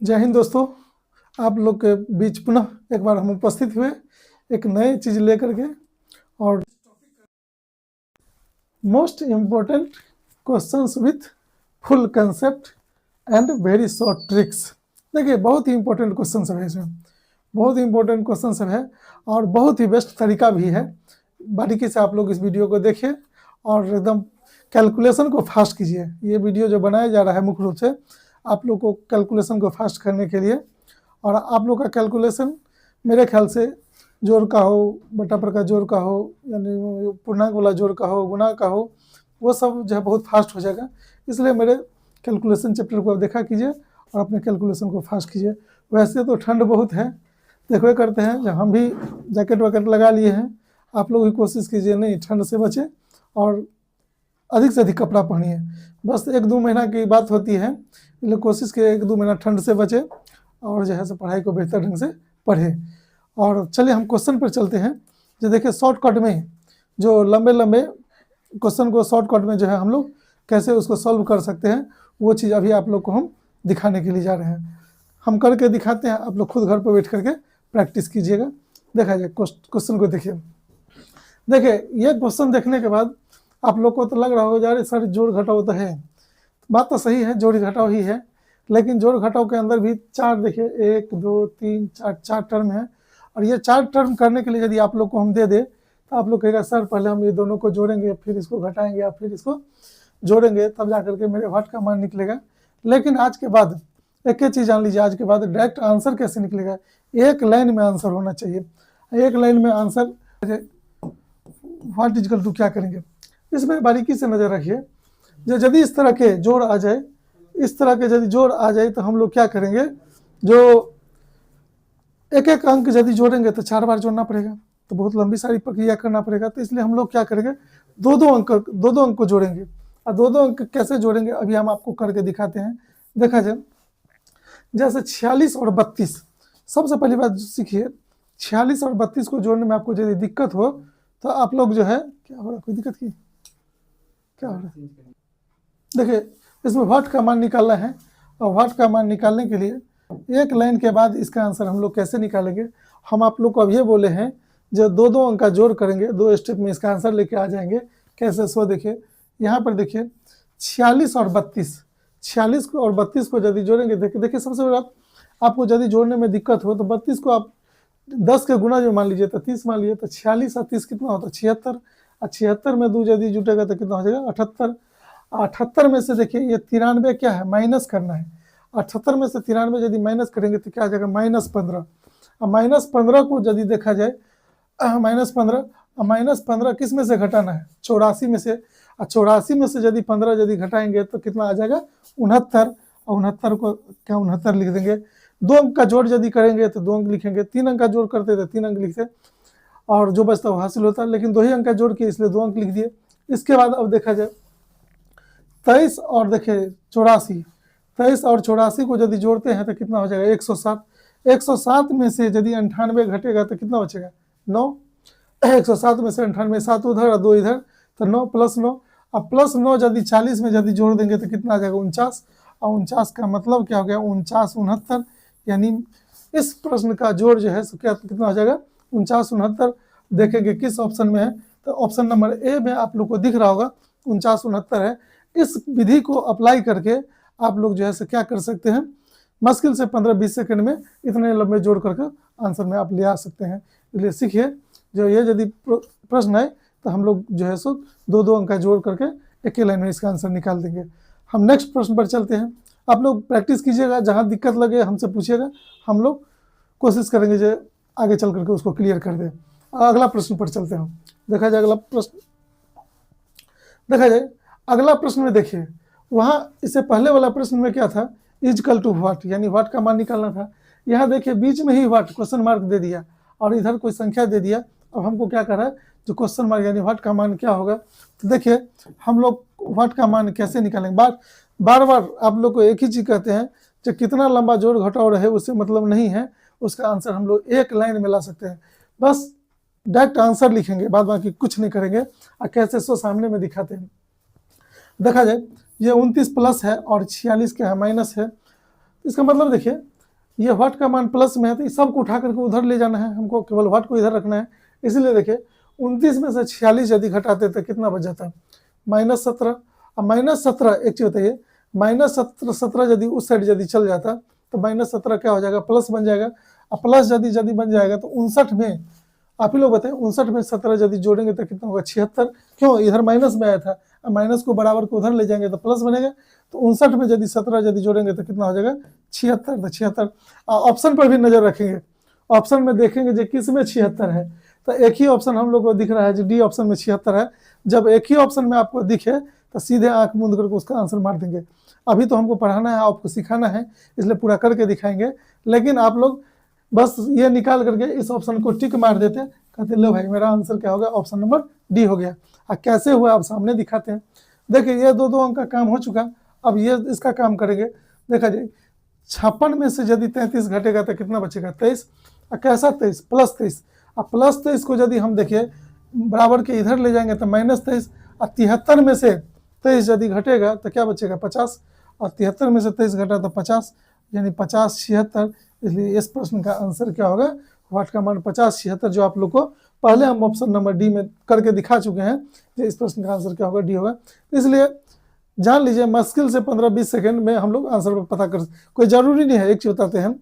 जय हिंद दोस्तों। आप लोग के बीच पुनः एक बार हम उपस्थित हुए एक नई चीज़ लेकर के, और most important questions with full concept and very short tricks. देखिए, बहुत ही इंपॉर्टेंट क्वेश्चन सब है इसमें, बहुत ही इंपॉर्टेंट क्वेश्चन सब है और बहुत ही बेस्ट तरीका भी है। बारीकी से आप लोग इस वीडियो को देखिए और एकदम कैलकुलेशन को फास्ट कीजिए। ये वीडियो जो बनाया जा रहा है मुख्य रूप से आप लोग को कैलकुलेशन को फास्ट करने के लिए, और आप लोग का कैलकुलेशन मेरे ख्याल से जोड़ का हो, बटा पर का जोड़ का हो, यानी पूर्णांक वाला जोड़ का हो, गुणा का हो, वो सब जो है बहुत फास्ट हो जाएगा। इसलिए मेरे कैलकुलेशन चैप्टर को आप देखा कीजिए और अपने कैलकुलेशन को फास्ट कीजिए। वैसे तो ठंड बहुत है, देखो करते हैं, जब हम भी जैकेट वैकेट लगा लिए हैं, आप लोग भी कोशिश कीजिए नहीं ठंड से बचे और अधिक से अधिक कपड़ा पहनिए। बस 1-2 महीना की बात होती है, इसलिए कोशिश कीजिए 1-2 महीना ठंड से बचे और जो है सो पढ़ाई को बेहतर ढंग से पढ़े। और चलिए हम क्वेश्चन पर चलते हैं। जो देखिए शॉर्टकट में जो लंबे लंबे क्वेश्चन को शॉर्टकट में जो है हम लोग कैसे उसको सॉल्व कर सकते हैं, वो चीज़ अभी आप लोग को हम दिखाने के लिए जा रहे हैं। हम करके दिखाते हैं, आप लोग खुद घर पर बैठ करके प्रैक्टिस कीजिएगा। देखा जाए क्वेश्चन को देखिए। देखिए ये क्वेश्चन देखने के बाद आप लोग को तो लग रहा होगा यार सर जोड़ घटाव तो है, बात तो सही है, जोड़ घटाव ही है, लेकिन जोड़ घटाव के अंदर भी चार, देखिए 1 2 3 4 टर्म है। और ये 4 टर्म करने के लिए यदि आप लोग को हम दे दे तो आप लोग कहेगा सर पहले हम ये दोनों को जोड़ेंगे, फिर इसको घटाएंगे या फिर इसको जोड़ेंगे, तब जा करके मेरे वाट का मान निकलेगा। लेकिन आज के बाद एक ही चीज़ जान लीजिए, आज के बाद डायरेक्ट आंसर कैसे निकलेगा, एक लाइन में आंसर होना चाहिए। एक लाइन में आंसर व्हाट इजकल टू क्या करेंगे, इसमें बारीकी से नजर रखिए। यदि इस तरह के जोड़ आ जाए, इस तरह के यदि जोड़ आ जाए तो हम लोग क्या करेंगे, जो एक एक अंक यदि जोड़ेंगे तो 4 बार जोड़ना पड़ेगा, तो बहुत लंबी सारी प्रक्रिया करना पड़ेगा। तो इसलिए हम लोग क्या करेंगे, दो दो अंक को जोड़ेंगे। और दो अंक कैसे जोड़ेंगे अभी हम आपको करके दिखाते हैं। देखा जाए जैसे 46 और 32, सबसे पहली बात सीखिए, 46 और 32 को जोड़ने में आपको यदि दिक्कत हो तो आप लोग जो है, क्या हो रहा है, कोई दिक्कत की क्या हो रहा है, देखिए इसमें व्हाट का मान निकालना है। और व्हाट का मान निकालने के लिए एक लाइन के बाद इसका आंसर हम लोग कैसे निकालेंगे, हम आप लोग को अब ये बोले हैं जो दो दो अंक का जोड़ करेंगे, 2 स्टेप में इसका आंसर लेके आ जाएंगे। कैसे, सो देखिए यहाँ पर देखिए 46 और 32, 46 को और 32 को यदि जोड़ेंगे, देखिए सबसे बड़ा आपको यदि जोड़ने में दिक्कत हो तो 32 को आप 10 के गुना जो मान लीजिए तो 30 मान लीजिए, तो 46 और 30 कितना होता है, 76। और 76 में 2 यदि जुटेगा तो कितना हो जाएगा, 78। 78 में से देखिए ये 93 क्या है, माइनस करना है। 78 में से 93 यदि माइनस करेंगे तो क्या आ जाएगा, -15। और -15 को यदि देखा जाए, -15 किस में से घटाना है, 84 में से। और 84 में से यदि 15 यदि घटाएंगे तो कितना आ जाएगा, 69। और 69 को क्या 69 लिख देंगे। 2 अंक का जोड़ यदि करेंगे तो 2 अंक लिखेंगे, 3 अंक का जोड़ करते तो 3 अंक लिखते और जो बचता वो हासिल होता है। लेकिन 2 ही अंक का जोड़ किए इसलिए 2 अंक लिख दिए। इसके बाद अब देखा जाए 23 और देखिए 84, 23 और 84 को यदि जोड़ते हैं तो कितना हो जाएगा, 107। 107 में से यदि 98 घटेगा तो कितना बचेगा, 9। 107 में से 98, 7 उधर और 2 इधर, तो 9 + 9। अब +9 यदि 40 में यदि जोड़ देंगे तो कितना आ जाएगा, 49। और 49 का मतलब क्या हो गया, 49 69। यानी इस प्रश्न का जोड़ जो है क्या कितना हो जाएगा, 49 69। देखेंगे किस ऑप्शन में है, तो ऑप्शन नंबर ए में आप लोग को दिख रहा होगा 49 69 है। इस विधि को अप्लाई करके आप लोग जो है क्या कर सकते हैं, मुश्किल से 15-20 सेकंड में इतने लंबे जोड़ करके आंसर में आप ले आ सकते हैं। इसलिए सीखिए, जो ये यदि प्रश्न है तो हम लोग जो है सो 2 अंक का जोड़ करके एक ही लाइन में इसका आंसर निकाल देंगे। हम नेक्स्ट प्रश्न पर चलते हैं। आप लोग प्रैक्टिस कीजिएगा, जहाँ दिक्कत लगे हमसे पूछिएगा, हम लोग कोशिश करेंगे जो आगे चल करके उसको क्लियर कर दें। अगला प्रश्न पर चलते हैं। देखा जाए अगला प्रश्न, देखा जाए अगला प्रश्न में देखिए, वहाँ इससे पहले वाला प्रश्न में क्या था, इजकल टू व्हाट, यानी व्हाट का मान निकालना था। यहाँ देखिए बीच में ही व्हाट क्वेश्चन मार्क दे दिया और इधर कोई संख्या दे दिया। अब हमको क्या कर रहा है, जो क्वेश्चन मार्क यानी व्हाट का मान क्या होगा, तो देखिए हम लोग व्हाट का मान कैसे निकालेंगे। बार बार आप लोग को एक ही चीज़ कहते हैं, जो कितना लंबा जोड़ घटाव रहे उससे मतलब नहीं है, उसका आंसर हम लोग एक लाइन में ला सकते हैं। बस डायरेक्ट आंसर लिखेंगे, बाद बाकी कुछ नहीं करेंगे। और कैसे सो सामने में दिखाते हैं। देखा जाए ये 29 प्लस है और 46 क्या है, माइनस है। इसका मतलब देखिए, ये व्हाट का मान प्लस में है तो इस सबको उठा करके उधर ले जाना है, हमको केवल व्हाट को इधर रखना है। इसलिए देखिए 29 में से 46 यदि घटाते तो कितना बच जाता है, -17। अब -17 एक चीज बताइए, -17 यदि उस साइड यदि चल जाता तो -17 क्या हो जाएगा, प्लस बन जाएगा। अब प्लस यदि बन जाएगा तो 59 में, आप ही लोग बताएं, 59 में 17 यदि जोड़ेंगे तो कितना होगा, 76। क्यों, इधर माइनस में आया था, अब माइनस को बराबर को उधर ले जाएंगे तो प्लस बनेगा। तो 59 में यदि 17 यदि जोड़ेंगे तो कितना हो जाएगा, 76। तो 76। ऑप्शन पर भी नजर रखेंगे, ऑप्शन में देखेंगे जो किस में 76 है, तो एक ही ऑप्शन हम लोग को दिख रहा है जो डी ऑप्शन में 76 है। जब एक ही ऑप्शन में आपको दिखे तो सीधे आंख मूंद करके उसका आंसर मार देंगे। अभी तो हमको पढ़ाना है, आपको सिखाना है, इसलिए पूरा करके दिखाएंगे। लेकिन आप लोग बस ये निकाल करके इस ऑप्शन को टिक मार देते, कहते लो भाई मेरा आंसर क्या होगा, ऑप्शन नंबर डी हो गया। कैसे हुआ आप सामने दिखाते हैं। देखिए ये दो अंक का काम हो चुका, अब ये इसका काम करेंगे। देखा जाए 56 में से यदि 33 घटेगा तो कितना बचेगा, 23। कैसा 23, +23। अब +23 को यदि हम देखिए बराबर के इधर ले जाएंगे तो -23। और 73 में से 23 यदि घटेगा तो क्या बचेगा, 50। और 73 में से 23 घटा तो 50, यानी 50 76। इसलिए इस प्रश्न का आंसर क्या होगा, व्हाट का मान 50 76, जो आप लोग को पहले हम ऑप्शन नंबर डी में करके दिखा चुके हैं। तो इस प्रश्न का आंसर क्या होगा, डी होगा। इसलिए जान लीजिए मुश्किल से 15-20 सेकंड में हम लोग आंसर पता कर, कोई जरूरी नहीं है। एक चीज बताते हैं,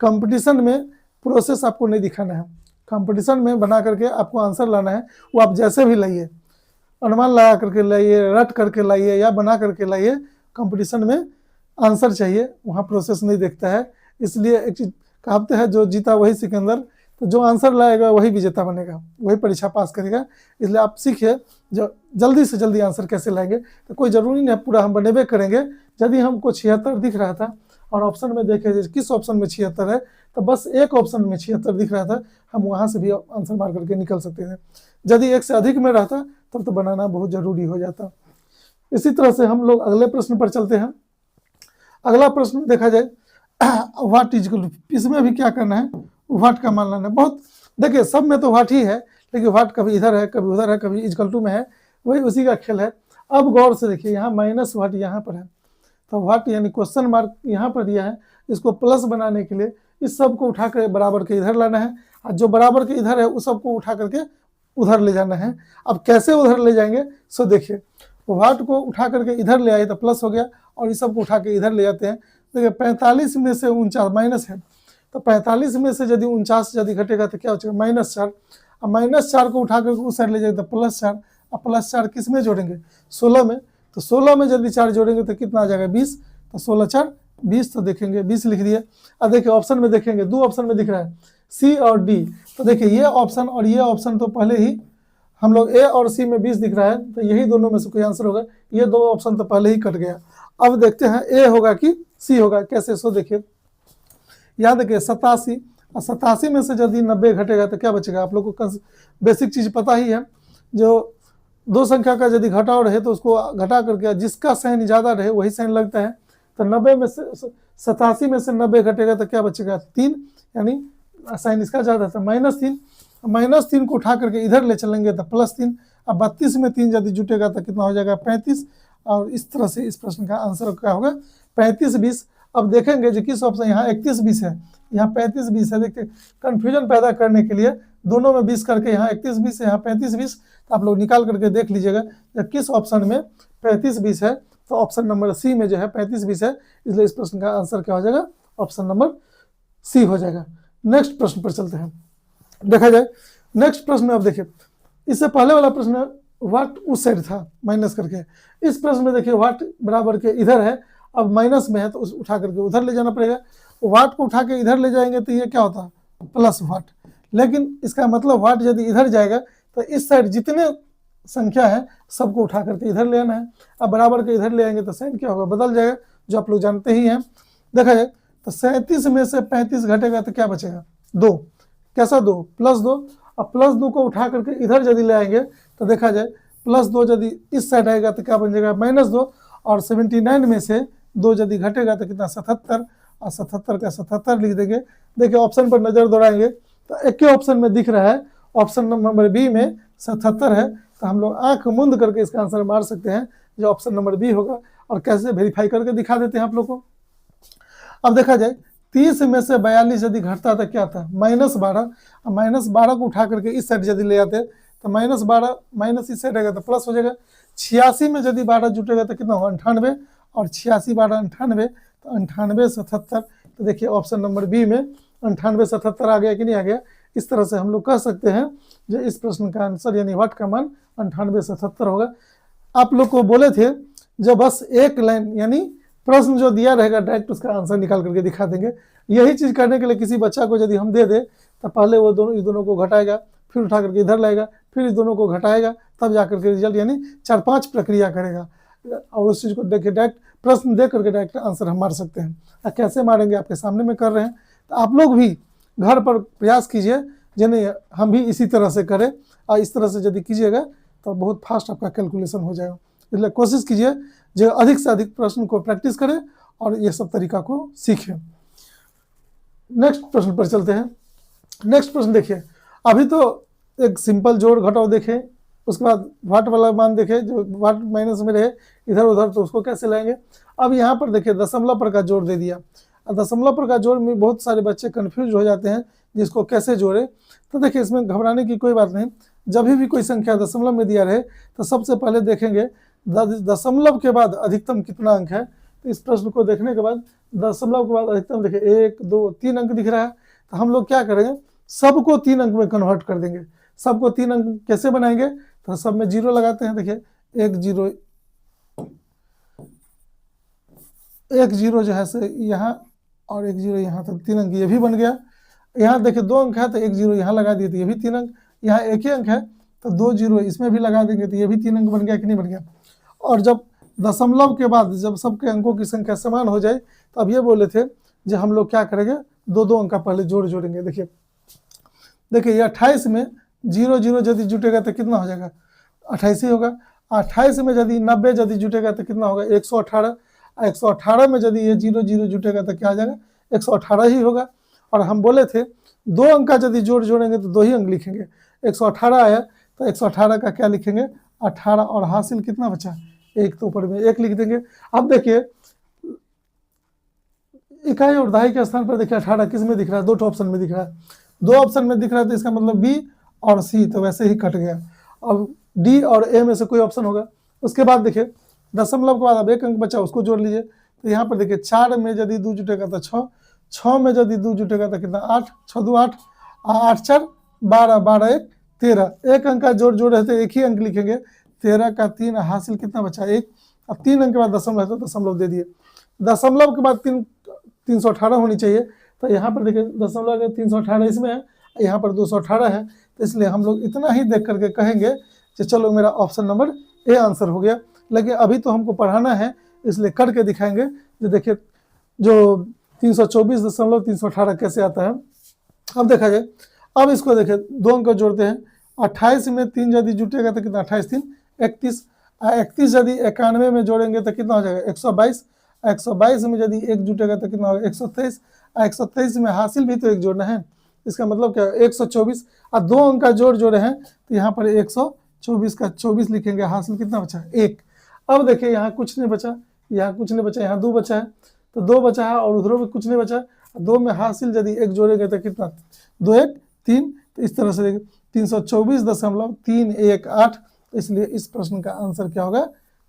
कंपटीशन में प्रोसेस आपको नहीं दिखाना है, कंपटीशन में बना करके आपको आंसर लाना है। वो आप जैसे भी लाइए, अनुमान लगा करके लाइए, रट करके लाइए या बना करके लाइए, कंपटीशन में आंसर चाहिए, वहाँ प्रोसेस नहीं देखता है। इसलिए एक चीज कहावत है, जो जीता वही सिकंदर। तो जो आंसर लाएगा वही विजेता बनेगा, वही परीक्षा पास करेगा। इसलिए आप सीखिए जो जल्दी से जल्दी आंसर कैसे लाएंगे। तो कोई जरूरी नहीं है पूरा हम बनेबे करेंगे। यदि हमको 76 दिख रहा था और ऑप्शन में देखे किस ऑप्शन में 76 है, तो बस एक ऑप्शन में 76 दिख रहा था, हम वहाँ से भी आंसर मार करके निकल सकते थे। यदि एक से अधिक में रहता तब तो बनाना बहुत जरूरी हो जाता। इसी तरह से हम लोग अगले प्रश्न पर चलते हैं। अगला प्रश्न देखा जाए, व्हाट इज इक्वल टू, इसमें भी क्या करना है, व्हाट का मान लाना है। बहुत देखिए सब में तो व्हाट ही है, लेकिन व्हाट कभी इधर है, कभी उधर है, कभी इक्वल टू में है, वही उसी का खेल है। अब गौर से देखिए, यहाँ माइनस व्हाट यहाँ पर है, तो व्हाट यानी क्वेश्चन मार्क यहाँ पर दिया है, इसको प्लस बनाने के लिए इस सब को उठा कर बराबर के इधर लाना है, और जो बराबर के इधर है उस सबको उठा करके उधर ले जाना है। अब कैसे उधर ले जाएंगे, सो देखिए व्हाट को उठा करके इधर ले आए तो प्लस हो गया, और इस सबको उठा के इधर ले जाते हैं। देखिए 45 में से 49 माइनस है, तो 45 में से यदि 49 यदि घटेगा तो क्या हो जाएगा, -4। अब -4 को उठा करके उस साइड ले जाएगा तो +4। अब +4 किस में जोड़ेंगे, 16 में। तो 16 में यदि 4 जोड़ेंगे तो कितना आ जाएगा, 20। तो 16 4 20, तो देखेंगे 20 लिख दिए। अब देखिए ऑप्शन में देखेंगे, दो ऑप्शन में दिख रहा है सी और डी। तो देखिए ये ऑप्शन और ये ऑप्शन तो पहले ही हम लोग ए और सी में 20 दिख रहा है, तो यही दोनों में से कोई आंसर होगा। ये दो ऑप्शन तो पहले ही कट गया। अब देखते हैं ए होगा कि सी होगा, कैसे, सो देखिए यहाँ देखिए 87, और 87 में से यदि 90 घटेगा तो क्या बचेगा। आप लोग को बेसिक चीज पता ही है, जो दो संख्या का यदि घटाव रहे तो उसको घटा करके जिसका साइन ज्यादा रहे वही साइन लगता है। तो 90 में से 87 में से 90 घटेगा तो क्या बचेगा, 3, यानी साइन इसका ज्यादा था, -3। -3 को उठा करके इधर ले चलेंगे तो +3। अब 32 में 3 यदि जुटेगा तो कितना हो जाएगा, 35। और इस तरह से इस प्रश्न का आंसर क्या होगा, 35 20। अब देखेंगे जो किस ऑप्शन, यहाँ 31 20 है, यहाँ 35 20 है। देखिए कंफ्यूजन पैदा करने के लिए दोनों में 20 करके, यहाँ 31 20 है, यहाँ 35 20। तो आप लोग निकाल करके देख लीजिएगा जब किस ऑप्शन में 35 20 है, तो ऑप्शन नंबर सी में जो है 35 20 है। इसलिए इस प्रश्न का आंसर क्या हो जाएगा, ऑप्शन नंबर सी हो जाएगा। नेक्स्ट प्रश्न पर चलते हैं। देखा जाए नेक्स्ट प्रश्न में, अब देखिए इससे पहले वाला प्रश्न व्हाट उस साइड था माइनस करके, इस प्रश्न में देखिए व्हाट बराबर के इधर है, अब माइनस में है तो उस उठा करके उधर ले जाना पड़ेगा। व्हाट को उठा के इधर ले जाएंगे तो ये क्या होता है, प्लस व्हाट। लेकिन इसका मतलब व्हाट यदि इधर जाएगा तो इस साइड जितने संख्या है सबको उठा करके इधर ले आना है। अब बराबर के इधर ले आएंगे तो साइन क्या होगा, बदल जाएगा, जो आप लोग जानते ही हैं। देखा जाए तो 37 में से 35 घटेगा तो क्या बचेगा, 2। कैसा 2, +2। अब +2 को उठा करके इधर यदि ले आएंगे तो देखा जाए +2 यदि इस साइड आएगा तो क्या बन जाएगा, -2। और 79 में से 2 यदि घटेगा तो कितना, 77। और 77 का 77 लिख देंगे। देखिए ऑप्शन पर नजर दौड़ाएंगे तो एक ही ऑप्शन में दिख रहा है, ऑप्शन नंबर बी में 77 है। तो हम लोग आंख मूंद करके इसका आंसर मार सकते हैं, जो ऑप्शन नंबर बी होगा। और कैसे वेरीफाई करके दिखा देते हैं आप लोग को। अब देखा जाए 30 में से 42 यदि घटता तो क्या था -12, -12 को उठा करके इस साइड यदि ले आते तो -12 माइनस इस साइड रहेगा तो प्लस हो जाएगा। 86 में यदि 12 जुटेगा तो कितना होगा 98, और 86 12 98, तो 98 77। तो देखिए ऑप्शन नंबर बी में 98 77 आ गया कि नहीं आ गया। इस तरह से हम लोग कह सकते हैं जो इस प्रश्न का आंसर यानी वाट का मान 98 77 होगा। आप लोग को बोले थे जो बस एक लाइन यानी प्रश्न जो दिया रहेगा डायरेक्ट उसका आंसर निकाल करके दिखा देंगे। यही चीज करने के लिए किसी बच्चा को यदि हम दे दे तो पहले वो दोनों इस दोनों को घटाएगा, फिर उठा करके इधर लाएगा, फिर इस दोनों को घटाएगा, तब जाकर के रिजल्ट यानी 4-5 प्रक्रिया करेगा और उस चीज को देख के डायरेक्ट प्रश्न दे करके डायरेक्ट आंसर हम मार सकते हैं। कैसे मारेंगे आपके सामने में कर रहे हैं, तो आप लोग भी घर पर प्रयास कीजिए जिन्हें हम भी इसी तरह से करें, और इस तरह से यदि कीजिएगा तो बहुत फास्ट आपका कैलकुलेशन हो जाएगा। इसलिए कोशिश कीजिए जो अधिक से अधिक प्रश्न को प्रैक्टिस करें और ये सब तरीका को सीखें। नेक्स्ट प्रश्न पर चलते हैं। नेक्स्ट प्रश्न देखिए, अभी तो एक सिंपल जोड़ घटाव देखें, उसके बाद वाट वाला मान देखें जो वाट माइनस में रहे इधर उधर, तो उसको कैसे लाएंगे। अब यहाँ पर देखिए दशमलव पर का जोड़ दे दिया। दशमलव पर का जोड़ में बहुत सारे बच्चे कंफ्यूज हो जाते हैं जिसको कैसे जोड़े। तो देखिए इसमें घबराने की कोई बात नहीं, जब भी कोई संख्या दशमलव में दिया रहे तो सबसे पहले देखेंगे दशमलव के बाद अधिकतम कितना अंक है। तो इस प्रश्न को देखने के बाद दशमलव के बाद अधिकतम देखिए 1 2 3 अंक दिख रहा है, तो हम लोग क्या करेंगे सबको 3 अंक में कन्वर्ट कर देंगे। सबको 3 अंक कैसे बनाएंगे, तो सब में 0 लगाते हैं। देखिए 1 0 जो है से यहाँ और 1 0 यहाँ, तो 3 अंक ये भी बन गया। यहाँ देखिए 2 अंक है तो 1 0 यहाँ लगा दिए तो ये भी 3 अंक। यहाँ एक ही अंक है तो 2 0 इसमें भी लगा देंगे तो ये भी 3 अंक बन गया कि नहीं बन गया। और जब दशमलव के बाद जब सबके अंकों की संख्या समान हो जाए तो अब ये बोले थे जो हम लोग क्या करेंगे 2 अंक का पहले जोड़ेंगे। देखिए ये 28 में 0 0 यदि जुटेगा तो कितना हो जाएगा 28 ही होगा। 28 में यदि 90 यदि जुटेगा तो कितना होगा 118। 118 में यदि ये 0 0 जुटेगा तो क्या आ जाएगा 118 ही होगा। और हम बोले थे 2 अंक का यदि जोड़ेंगे तो 2 ही अंक लिखेंगे। 118 आया तो 118 का क्या लिखेंगे 18, और हासिल कितना बचा 1, तो ऊपर में 1 लिख देंगे। अब देखिए इकाई और दहाई के स्थान पर देखिए 18 किस में दिख रहा है 2 ऑप्शन में दिख रहा है। 2 ऑप्शन में दिख रहा है तो इसका मतलब बी और सी, तो वैसे ही कट गया। अब डी और ए में से कोई ऑप्शन होगा। उसके बाद देखिए दशमलव के बाद अब 1 अंक बचा उसको जोड़ लीजिए। तो यहाँ पर देखिए 4 में यदि 2 जुटेगा तो 6, 6 में यदि 2 जुटेगा तो कितना 8, 6 2 8, 8 4 12, 12 1 13। 1 अंक का जोड़ है तो 1 ही अंक लिखेंगे। 13 का 3, हासिल कितना बचा 1। अब 3 अंक के बाद दशमलव है तो दशमलव दे दिए। दशमलव के बाद 318 होनी चाहिए। तो यहाँ पर देखिए दशमलव के 318 इसमें है, यहाँ पर 218 है, तो इसलिए हम लोग इतना ही देख करके कहेंगे कि चलो मेरा ऑप्शन नंबर ए आंसर हो गया। लेकिन अभी तो हमको पढ़ाना है इसलिए करके दिखाएंगे। जो देखिए जो 324.318 कैसे आता है। अब देखा जाए, अब इसको देखिए 2 अंक जोड़ते हैं। 28 में 3 यदि जुटेगा तो कितना 28 3 31। 31 यदि 91 में जोड़ेंगे तो कितना हो जाएगा 122। 122 में यदि 1 जुटेगा तो कितना होगा 123। 123 में हासिल भी तो 1 जोड़ना है, इसका मतलब क्या 124। और 2 अंक का जोड़े हैं तो यहाँ पर 124 का 24 लिखेंगे, हासिल कितना बचा 1। अब देखिए यहाँ कुछ नहीं बचा, यहाँ कुछ नहीं बचा, यहाँ 2 बचा है, तो 2 बचा है और उधरों में कुछ नहीं बचा। 2 में हासिल यदि 1 जोड़ेंगे तो कितना 2 1 3। तो इस तरह से 324.318, इसलिए इस प्रश्न का आंसर क्या होगा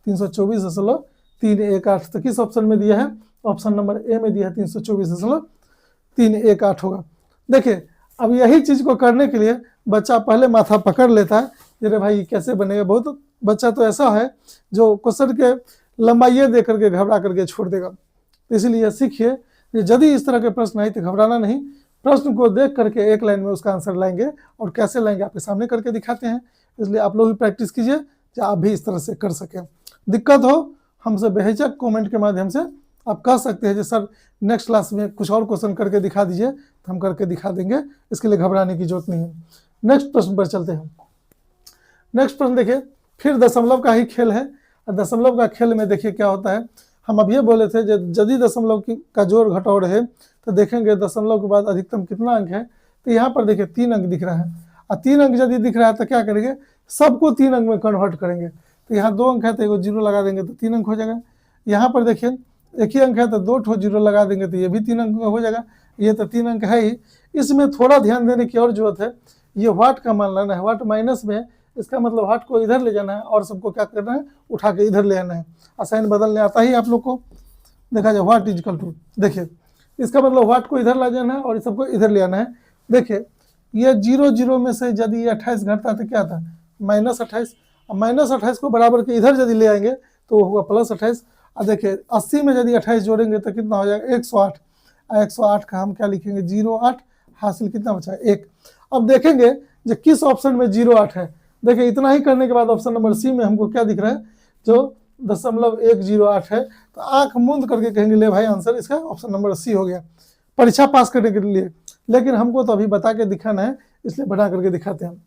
324.318। तो किस ऑप्शन में दिया है, ऑप्शन नंबर ए में दिया है 324.318 होगा। देखिए अब यही चीज को करने के लिए बच्चा पहले माथा पकड़ लेता है, अरे भाई कैसे बनेगा। बहुत बच्चा तो ऐसा है जो क्वेश्चन के लंबाई दे करके घबरा करके छोड़ देगा। इसलिए सीखिए यदि इस तरह के प्रश्न आए तो घबराना नहीं, प्रश्न को देख करके एक लाइन में उसका आंसर लाएंगे, और कैसे लाएंगे आपके सामने करके दिखाते हैं। इसलिए आप लोग भी प्रैक्टिस कीजिए कि आप भी इस तरह से कर सकें। दिक्कत हो हमसे बेहिचक कमेंट के माध्यम से आप कह सकते हैं कि सर नेक्स्ट क्लास में कुछ और क्वेश्चन करके दिखा दीजिए, तो हम करके दिखा देंगे, इसके लिए घबराने की जरूरत नहीं है। नेक्स्ट प्रश्न पर चलते हैं। नेक्स्ट प्रश्न देखिए फिर दशमलव का ही खेल है। दशमलव का खेल में देखिए क्या होता है, हम अब ये बोले थे यदि दशमलव का जोड़ घटाव रहे तो देखेंगे दशमलव के बाद अधिकतम कितना अंक है। तो यहाँ पर देखिए 3 अंक दिख रहा है, और 3 अंक यदि दिख रहा है तो क्या करेंगे सबको 3 अंक में कन्वर्ट करेंगे। तो यहाँ 2 अंक है तो 1 0 लगा देंगे तो 3 अंक हो जाएगा। यहाँ पर देखिए एक ही अंक है तो 2 ठो जीरो लगा देंगे तो ये भी 3 अंक का हो जाएगा, ये तो 3 अंक है ही। इसमें थोड़ा ध्यान देने की और जरूरत है, ये वाट का मान लाना है, वाट माइनस में है, इसका मतलब वाट को इधर ले जाना है और सबको क्या करना है, उठा के इधर ले आना है। साइन बदलने आता ही आप लोग को, देखा जाए वाट इजकल टू, देखिए इसका मतलब वाट को इधर ले जाना है और सबको इधर ले आना है। देखिए ये 0 0 में से यदि 28 घटता तो क्या था, -28, और -28 को बराबर के इधर यदि ले आएंगे तो वो होगा +28। और देखिए 80 में यदि 28 जोड़ेंगे तो कितना हो जाएगा, 108। 108 का हम क्या लिखेंगे, 08, हासिल कितना बचा, 1। अब देखेंगे जो किस ऑप्शन में 08 है। देखिए इतना ही करने के बाद ऑप्शन नंबर सी में हमको क्या दिख रहा है, जो 0.108 है, तो आंख मूंद करके कहेंगे ले भाई आंसर इसका ऑप्शन नंबर सी हो गया, परीक्षा पास करने के लिए। लेकिन हमको तो अभी बता के दिखाना है, इसलिए बना करके दिखाते हैं।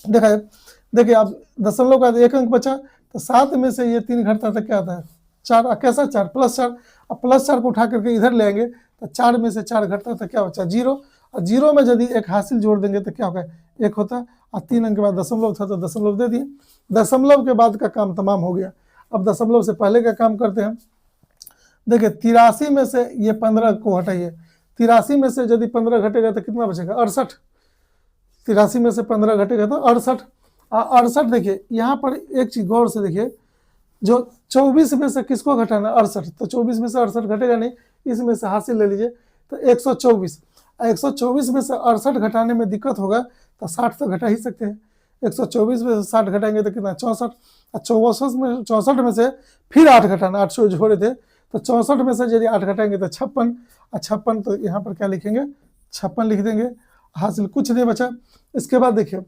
देखा है, देखिए आप दशमलव का 1 अंक बचा, तो 7 में से ये 3 घटता था क्या था, 4, कैसा 4, +4। अब +4 को उठा करके इधर ले आएंगे तो 4 में से 4 घटता था क्या बचा, 0। और 0 में यदि एक हासिल जोड़ देंगे तो क्या होगा, 1 होता। और 3 अंक के बाद दशमलव था तो दशमलव दे दिए, दशमलव के बाद का काम तमाम हो गया। अब दशमलव से पहले का काम करते हैं। देखिए 83 में से ये 15 को हटाइए, 83 में से यदि 15 घटेगा तो कितना बचेगा, 68। 83 में से 15 घटेगा तो 68। 68 देखिए यहाँ पर एक चीज गौर से देखिए, जो 24 में से किसको घटाना, 68, तो 24 में से 68 घटेगा नहीं, इसमें से हासिल ले लीजिए तो 124। 124 में से 68 घटाने में दिक्कत होगा तो 60 तो घटा ही सकते हैं। 124 में से 60 घटाएंगे तो कितना, 64। 64 में से फिर 8 घटाना, 800 जोड़े थे तो 64 में से यदि 8 घटाएंगे तो 56। और 56 तो यहाँ पर क्या लिखेंगे, 56 लिख देंगे, हासिल कुछ नहीं बचा। इसके बाद देखिए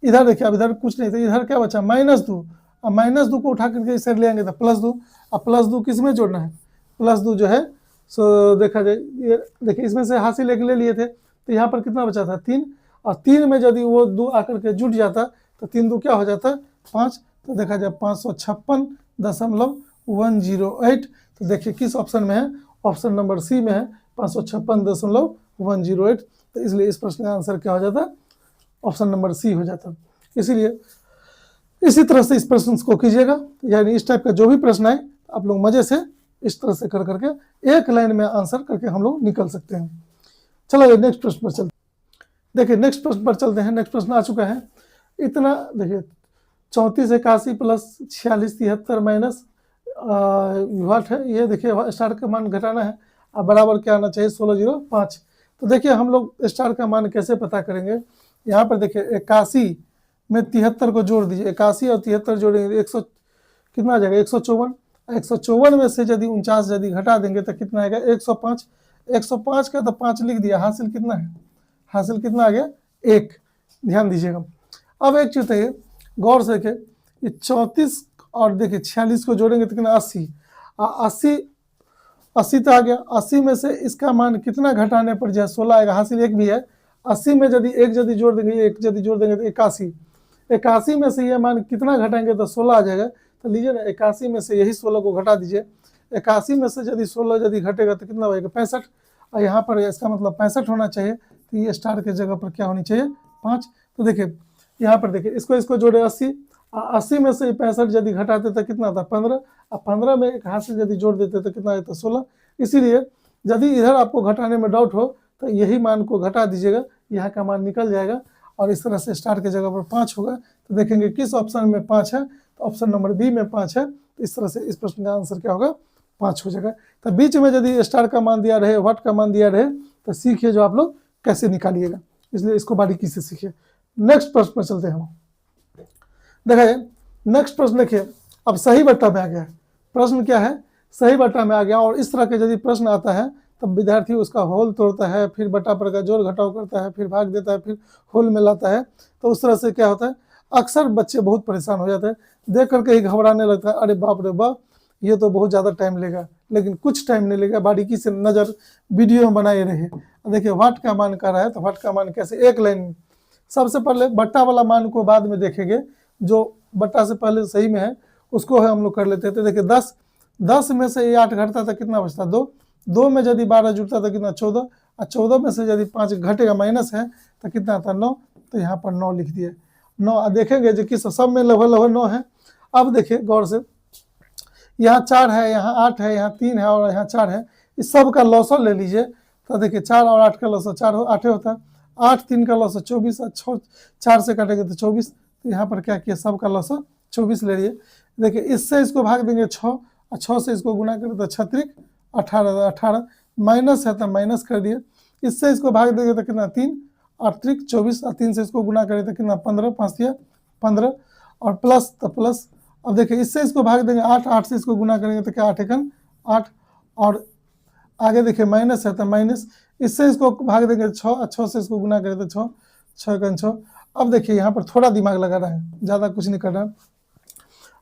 इधर, देखिए अब इधर कुछ नहीं था, इधर क्या बचा, -2। अब -2 को उठा करके इस साइड ले आएंगे तो +2। अब +2 किस में जोड़ना है, +2 जो है सो देखा जाए, ये देखिए इसमें से हासिल एक ले लिए थे तो यहाँ पर कितना बचा था, 3। और 3 में यदि वो 2 आकर के जुट जाता तो 3 2 क्या हो जाता, 5। तो देखा जाए 556.108। तो देखिए किस ऑप्शन में है, ऑप्शन नंबर सी में है, 556.108। तो इसलिए इस प्रश्न का आंसर क्या हो जाता, ऑप्शन नंबर सी हो जाता। इसीलिए इसी तरह से इस प्रश्न को कीजिएगा, यानी इस टाइप का जो भी प्रश्न है आप लोग मजे से इस तरह से कर करके एक लाइन में आंसर करके हम लोग निकल सकते हैं। चलो नेक्स्ट प्रश्न पर चलते, देखिए नेक्स्ट प्रश्न पर चलते हैं। नेक्स्ट प्रश्न आ चुका है, इतना देखिए 34 81 प्लस 46 73 माइनस वाट है, ये देखिए स्टार का मान घटाना है, अब बराबर क्या आना चाहिए, 1605। तो देखिए हम लोग स्टार का मान कैसे पता करेंगे, यहाँ पर देखिए 81 में 73 को जोड़ दीजिए, 81 और 73 जोड़ेंगे 100 कितना आ जाएगा, 154। 154 में से यदि 49 यदि घटा देंगे तो कितना आएगा, 105। 105 का तो 5 लिख दिया, हासिल कितना है, हासिल कितना आ गया, 1। ध्यान दीजिएगा। अब एक चीज है गौर से देखिए, ये 34 और देखिए 46 को जोड़ेंगे तो कितना, 80। 80 तो आ गया, 80 में से इसका मान कितना घटाने पर जो है 16 आएगा, हासिल 1 भी है। 80 में यदि 1 यदि जोड़ देंगे, 1 यदि जोड़ देंगे तो 81। 81 में से ये मान कितना घटाएंगे तो 16 आ जाएगा। तो लीजिए ना 81 में से यही 16 को घटा दीजिए, 81 में से यदि 16 यदि घटेगा तो कितना होगा, 65। और यहाँ पर इसका मतलब 65 होना चाहिए, तो ये स्टार के जगह पर क्या होनी चाहिए, 5। तो देखिए यहाँ पर देखिए इसको जोड़े 80, 80 में से 65 यदि घटाते तो कितना था, 15। अब 15 में एक हासिल यदि जोड़ देते तो कितना आता, 16। इसीलिए यदि इधर आपको घटाने में डाउट हो तो यही मान को घटा दीजिएगा, यहाँ का मान निकल जाएगा और इस तरह से स्टार के जगह पर 5 होगा। तो देखेंगे किस ऑप्शन में 5 है, तो ऑप्शन नंबर बी में 5 है। तो इस तरह से इस प्रश्न का आंसर क्या होगा, 5 हो जाएगा। तो बीच में यदि स्टार का मान दिया रहे, वाट का मान दिया रहे, तो सीखिए जो आप लोग कैसे निकालिएगा, इसलिए इसको बारीकी से सीखिए। नेक्स्ट प्रश्न पर चलते हैं हम। देखिए नेक्स्ट प्रश्न देखिए, अब सही बट्टा में आ गया है। प्रश्न क्या है, सही बट्टा में आ गया। और इस तरह के यदि प्रश्न आता है तब विद्यार्थी उसका होल तोड़ता है, फिर बट्टा पर का जोड़ घटाव करता है, फिर भाग देता है, फिर होल में लाता है। तो उस तरह से क्या होता है, अक्सर बच्चे बहुत परेशान हो जाते हैं, देख करके ही घबराने लगता है, अरे बाप रे बाप ये तो बहुत ज़्यादा टाइम लेगा। लेकिन कुछ टाइम नहीं लेगा, बारीकी से नज़र वीडियो में बनाए रहे। देखिए वाट का मान कर रहा है, तो वाट का मान कैसे, एक लाइन में। सबसे पहले बट्टा वाला मान को बाद में देखेंगे, जो बट्टा से पहले सही में है उसको है हम लोग कर लेते हैं। तो देखिए 10 में से ये 8 घटता था, कितना बचता, 2 में यदि 12 जुड़ता था कितना, 14। और 14 में से यदि 5 घटेगा, माइनस है, तो कितना था, 9। तो यहाँ पर 9 लिख दिए, 9। देखेंगे जो कि सब में लगभग 9 है। अब देखिए गौर से, यहाँ 4 है, यहाँ 8 है, यहाँ 3 है और यहाँ 4 है, इस सब का लॉसर ले लीजिए तो देखिए 4 और 8 का लॉसर 4 8 होता है, 8 3 का लॉसर 24, 4 से काटेंगे तो 24, तो यहाँ पर क्या किया सब का लॉसर 24 ले लिए। देखिए इससे इसको भाग देंगे 6 और 6 से इसको गुना करें तो 6 18, 18 माइनस है तो माइनस कर दिए। इससे इसको भाग देंगे तो कितना 3 8 24 और 3 से इसको गुना करें तो कितना 15, 5 15 और प्लस तो प्लस। अब देखिए इससे इसको भाग देंगे 8, 8 से इसको गुना करेंगे तो क्या 8 एकन 8 और आगे देखिए माइनस है तो माइनस, इससे इसको भाग देंगे 6, 6 से इसको गुना करें तो 6, 6 एकन 6। अब देखिए यहाँ पर थोड़ा दिमाग लगा रहा है, ज़्यादा कुछ नहीं कर रहा है।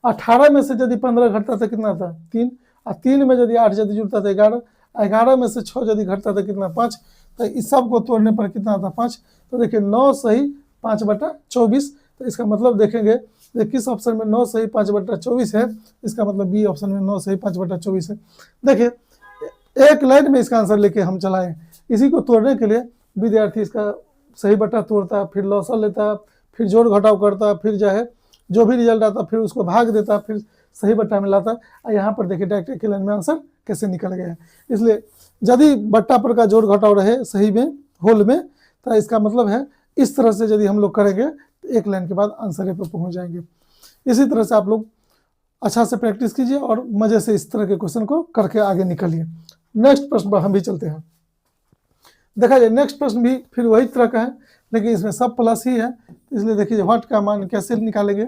18 में से यदि 15 घटता था कितना था 3, और 3 में यदि 8 यदि जुड़ता था 11, 11 में से 6 यदि घटता था कितना 5, तो इस सब को तोड़ने पर कितना था 5। तो देखिए 9 सही 5/24, तो इसका मतलब देखेंगे किस ऑप्शन में 9 सही 5/24 है, इसका मतलब बी ऑप्शन में 9 सही 5/24 है। देखिए एक लाइन में इसका आंसर लेके हम चलाएं, इसी को तोड़ने के लिए विद्यार्थी इसका सही बट्टा तोड़ता, फिर लॉसर लेता, फिर जोड़ घटाव करता, फिर जो है जो भी रिजल्ट आता फिर उसको भाग देता, फिर सही बट्टा में लाता। और यहाँ पर देखिए डायरेक्ट एक लाइन में आंसर कैसे निकल गया है। इसलिए यदि बट्टा पर का जोड़ घटाव रहे सही में होल में, तो इसका मतलब है इस तरह से यदि हम लोग करेंगे तो एक लाइन के बाद आंसर पर पहुँच जाएंगे। इसी तरह से आप लोग अच्छा से प्रैक्टिस कीजिए और मज़े से इस तरह के क्वेश्चन को करके आगे निकलिए। नेक्स्ट प्रश्न पर हम भी चलते हैं। देखा जाए नेक्स्ट प्रश्न भी फिर वही तरह का है, लेकिन इसमें सब प्लस ही है, इसलिए देखिए व्हाट का मान कैसे निकालेंगे।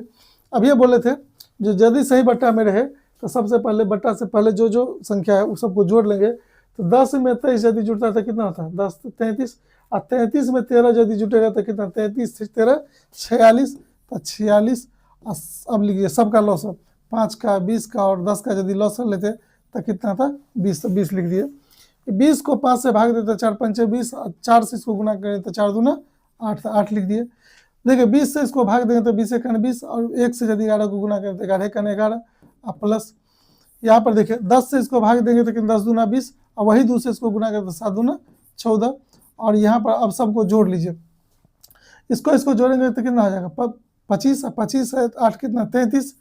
अब ये बोले थे जो यदि सही बट्टा में रहे तो सबसे पहले बट्टा से पहले जो जो संख्या है उस सबको जोड़ लेंगे। तो 10 में 23 यदि जुड़ता था कितना होता है 10 33, और 33 में 13 यदि जुटेगा तो कितना 33 13 46, तो 46। अब लिखिए सबका लॉसर 5 का 20 का और 10 का यदि लॉसर लेते तो कितना था 20, तो 20 लिख दिए। 20 को 5 से भाग देते 4 5 20, 4 से इसको गुना करें तो 4 दूना 8, 8 लिख दिए। देखिए 20 से इसको भाग देंगे तो 20 एकन 20, और 1 से यदि 11 को गुना करें तो 11 एकन 11 और प्लस। यहाँ पर देखिए 10 से इसको भाग देंगे तो 10 दूना 20, और वही 2 से इसको गुना करें तो 7 दूना 14। और यहाँ पर अब सबको जोड़ लीजिए, इसको जोड़ेंगे तो कितना आ जाएगा 25, 25 है 8 कितना 33।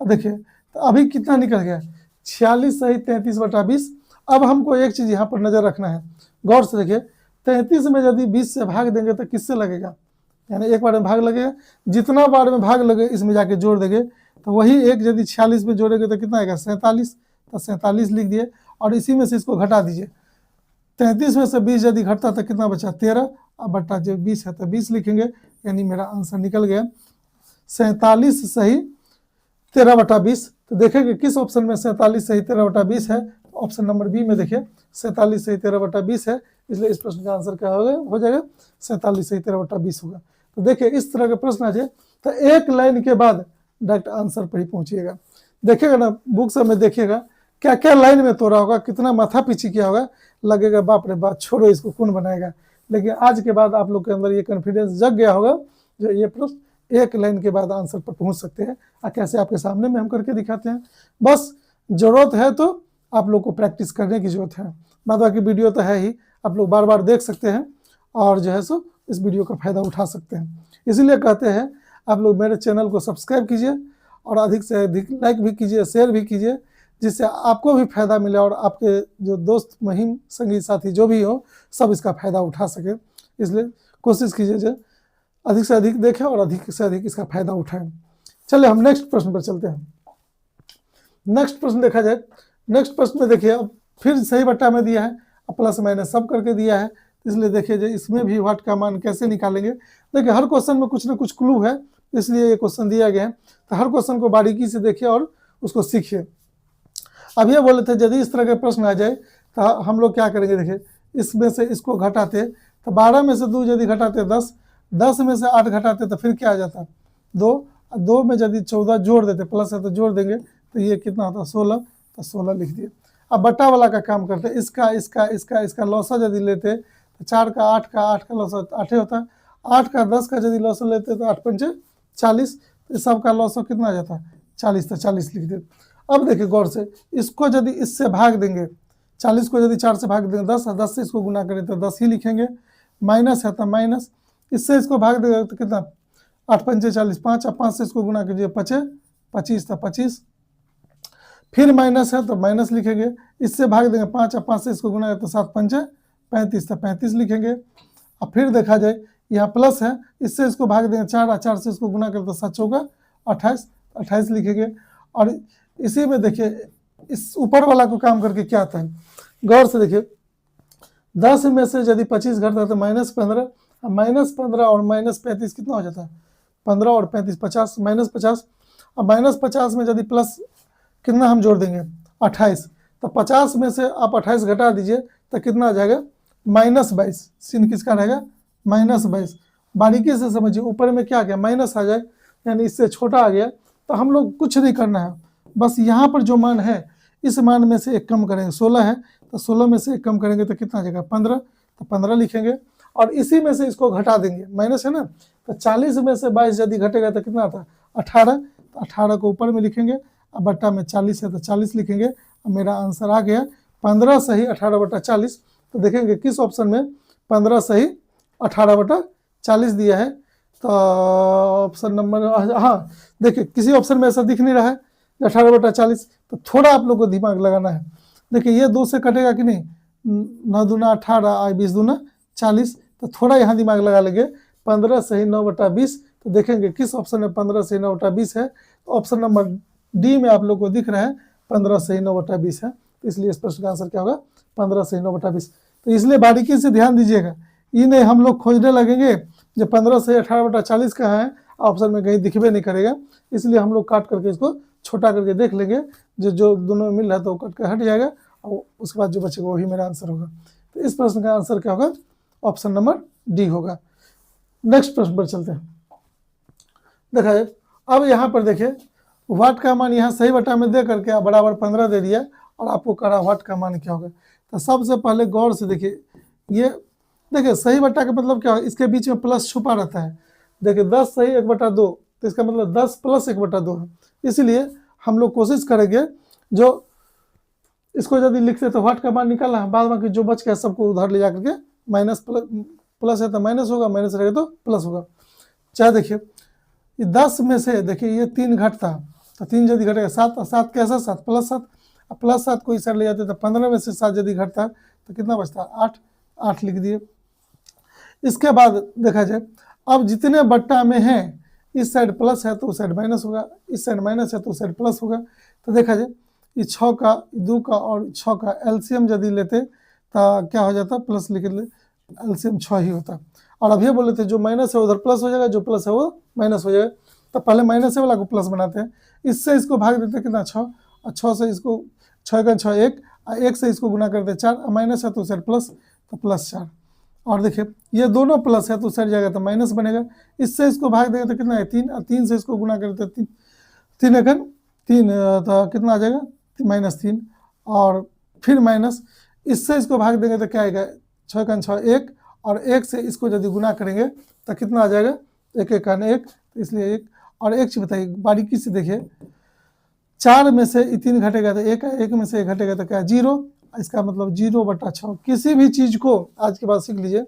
अब देखिए तो अभी कितना निकल गया 46 सही 33/20। अब हमको एक चीज़ यहाँ पर नज़र रखना है, गौर से देखिए 33 में यदि 20 से भाग देंगे तो किससे लगेगा, यानी एक बार में भाग लगेगा, जितना बार में भाग लगे इसमें जाके जोड़ देंगे तो वही एक यदि 46 में जोड़ेंगे तो कितना आएगा 47, तो 47 लिख दिए। और इसी में से इसको घटा दीजिए, 33 में से 20 यदि घटता तो कितना बचा 13, अब बट्टा जो 20 है तो 20 लिखेंगे, यानी मेरा आंसर निकल गया 47 सही 13/20। तो देखेंगे किस ऑप्शन में 47 सही 13/20 है, ऑप्शन नंबर बी में देखिए 47 सही 13/20 है, इसलिए इस प्रश्न का आंसर क्या हो जाएगा 47 सही 13/20 होगा। तो देखिए इस तरह के प्रश्न आ जाए तो एक लाइन के बाद डायरेक्ट आंसर पर ही पहुंचिएगा। देखिएगा ना बुक में देखिएगा क्या क्या लाइन में तोड़ा होगा, कितना माथा पीछी किया होगा, लगेगा बाप रे बाप छोड़ो इसको कौन बनाएगा। लेकिन आज के बाद आप लोग के अंदर ये कॉन्फिडेंस जग गया होगा जो ये प्रश्न एक लाइन के बाद आंसर पर पहुंच सकते हैं। और कैसे आपके सामने में हम करके दिखाते हैं, बस जरूरत है तो आप लोग को प्रैक्टिस करने की जरूरत है। बाद बाकी वीडियो तो है ही, आप लोग बार बार देख सकते हैं और जो है सो इस वीडियो का फ़ायदा उठा सकते हैं। इसीलिए कहते हैं आप लोग मेरे चैनल को सब्सक्राइब कीजिए और अधिक से अधिक लाइक भी कीजिए, शेयर भी कीजिए, जिससे आपको भी फ़ायदा मिले और आपके जो दोस्त महिम संगी साथी जो भी हो सब इसका फ़ायदा उठा सके। इसलिए कोशिश कीजिए जो अधिक से अधिक देखें और अधिक से अधिक इसका फ़ायदा उठाएं। चलिए हम नेक्स्ट प्रश्न पर चलते हैं। नेक्स्ट प्रश्न देखा जाए, नेक्स्ट प्रश्न में देखिए अब फिर सही बट्टा में दिया है, प्लस माइनस सब करके दिया है, इसलिए देखिए जो इसमें भी व्हाट का मान कैसे निकालेंगे। देखिए हर क्वेश्चन में कुछ ना कुछ क्लू है, इसलिए ये क्वेश्चन दिया गया है, तो हर क्वेश्चन को बारीकी से देखिए और उसको सीखिए। अब ये बोले थे यदि इस तरह के प्रश्न आ जाए तो हम लोग क्या करेंगे, देखिए इसमें से इसको घटाते तो 12 में से 2 यदि घटाते 10, 10 में से 8 घटाते तो फिर क्या आ जाता 2, 2 में यदि 14 जोड़ देते, प्लस है तो जोड़ देंगे तो ये कितना होता 16, तो 16 लिख दिए। अब बट्टा वाला का काम करते, इसका लॉसर यदि लेते तो 4 का 8 का लॉसर 8 होता है, 8 का 10 का यदि लॉसर लेते तो 8 पंचे 40, तो सब का लॉसर कितना आ जाता 40, तो 40 लिख दिए। अब देखिए गौर से इसको यदि इससे भाग देंगे, 40 को यदि 4 से भाग देंगे 10, 10 से इसको गुना करें तो 10 ही लिखेंगे, माइनस है तो माइनस, इससे इसको भाग देगा तो कितना 8 पंचे 40, 5 और 5 से इसको गुना कीजिए 5 25, तो 25 फिर माइनस है तो माइनस लिखेंगे, इससे भाग देंगे 5 और 5 से इसको गुना है तो 7 पंचे 35 तो 35 लिखेंगे। और फिर देखा जाए यहाँ प्लस है, इससे इसको भाग देंगे 4 और 4 से इसको गुना करें तो 7 चौका 28 28 लिखेंगे। और इसी में देखिए इस ऊपर वाला को काम करके क्या आता है, गौर से देखिए 10 में से यदि 25 घटता है तो -15, -15 और -35 कितना हो जाता है 15 और 35 50, -50 और -50 में यदि प्लस कितना हम जोड़ देंगे 28, तो 50 में से आप 28 घटा दीजिए तो कितना आ जाएगा -22, चिन्ह किसका रहेगा -22। बारीकी से समझिए, ऊपर में क्या आ गया माइनस आ जाए यानी इससे छोटा आ गया, तो हम लोग कुछ नहीं करना है, बस यहाँ पर जो मान है इस मान में से एक कम करेंगे। 16 है तो 16 में से एक कम करेंगे तो कितना आ जाएगा 15, तो 15 लिखेंगे। और इसी में से इसको घटा देंगे, माइनस है ना, तो 40 में से 22 यदि घटेगा तो कितना आता 18, तो 18 को ऊपर में लिखेंगे, अब बट्टा में 40 है तो 40 लिखेंगे। अब मेरा आंसर आ गया 15 सही 18/40। तो देखेंगे किस ऑप्शन में 15 सही 18/40 दिया है, तो ऑप्शन नंबर, हाँ देखिए किसी ऑप्शन में ऐसा दिख नहीं रहा है 18/40, तो थोड़ा आप लोग को दिमाग लगाना है। देखिए ये 2 से कटेगा कि नहीं, 9 दूना 18 और 20 दूना 40, तो थोड़ा यहाँ दिमाग लगा लेंगे 15 सही 9/20, तो देखेंगे किस ऑप्शन में 15 सही 9/20 है। तो ऑप्शन नंबर डी में आप लोग को दिख रहा है 15 सही 9/20 है, तो इसलिए इस प्रश्न का आंसर क्या होगा 15 सही 9/20। तो इसलिए बारीकी से ध्यान दीजिएगा, ये नहीं हम लोग खोजने लगेंगे जो 15 सही 18/40 कहाँ है, ऑप्शन में कहीं दिखबे नहीं करेगा, इसलिए हम लोग काट करके इसको छोटा करके देख लेंगे, जो दोनों में मिल रहा है तो कट कर हट जाएगा, और उसके बाद जो बचेगा वही मेरा आंसर होगा। तो इस प्रश्न का आंसर क्या होगा, ऑप्शन नंबर डी होगा। नेक्स्ट प्रश्न पर चलते हैं। देखा जाए अब यहाँ पर देखिए वाट का मान यहाँ सही बटा में दे करके आप बराबर 15 दे दिया, और आपको कह रहा वाट का मान क्या होगा। तो सबसे पहले गौर से देखिए, ये देखिए सही बटा का मतलब क्या है, इसके बीच में प्लस छुपा रहता है। देखिए 10 सही 1/2, तो इसका मतलब 10 प्लस 1/2 है, इसलिए हम लोग कोशिश करेंगे जो इसको यदि लिखते तो वाट का मान निकालना है, बाद में जो बच गया सबको उधर ले जा करके माइनस प्लस है तो माइनस होगा, माइनस रहेगा तो प्लस होगा। चाहे देखिए 10 में से देखिए ये 3 घटता, तो 3 यदि घटेगा 7, और 7 कैसा 7 +7, +7 को इस साइड ले जाते तो 15 में से 7 यदि घटता तो कितना बचता 8, 8 लिख दिए। इसके बाद देखा जाए अब जितने बट्टा में है इस साइड प्लस है तो उस साइड माइनस होगा, इस साइड माइनस है तो उस साइड प्लस होगा। तो देखा जाए ये 6 का 2 का और 6 का एलसीएम यदि लेते तो क्या हो जाता, प्लस लिख ले, एलसीएम 6 ही होता। और अब ये बोले थे जो माइनस है उधर प्लस हो जाएगा, जो प्लस है वो माइनस हो जाएगा, तो पहले माइनस वाला को प्लस बनाते हैं, इससे इसको भाग देते कितना 6, और 6 से इसको 6 का 6 1, और 1 से इसको गुना करते 4, और माइनस है तो साइड प्लस, तो +4। और देखिए ये दोनों प्लस है तो साइड जाएगा तो माइनस बनेगा, इससे इसको भाग देगा तो कितना है 3, और 3 से इसको गुना करते 3, 3 एकन 3, तो कितना आ जाएगा -3, और फिर माइनस, इससे इसको भाग देंगे तो क्या आएगा 6 का 6 1, और 1 से इसको यदि गुना करेंगे तो कितना आ जाएगा 1 1 1, तो इसलिए 1। और एक चीज बताइए बारीकी से देखिए, 4 में से 3 घटेगा तो 1 है, 1 में से 1 घटेगा तो क्या 0, इसका मतलब 0/6। किसी भी चीज को आज के बाद सीख लीजिए,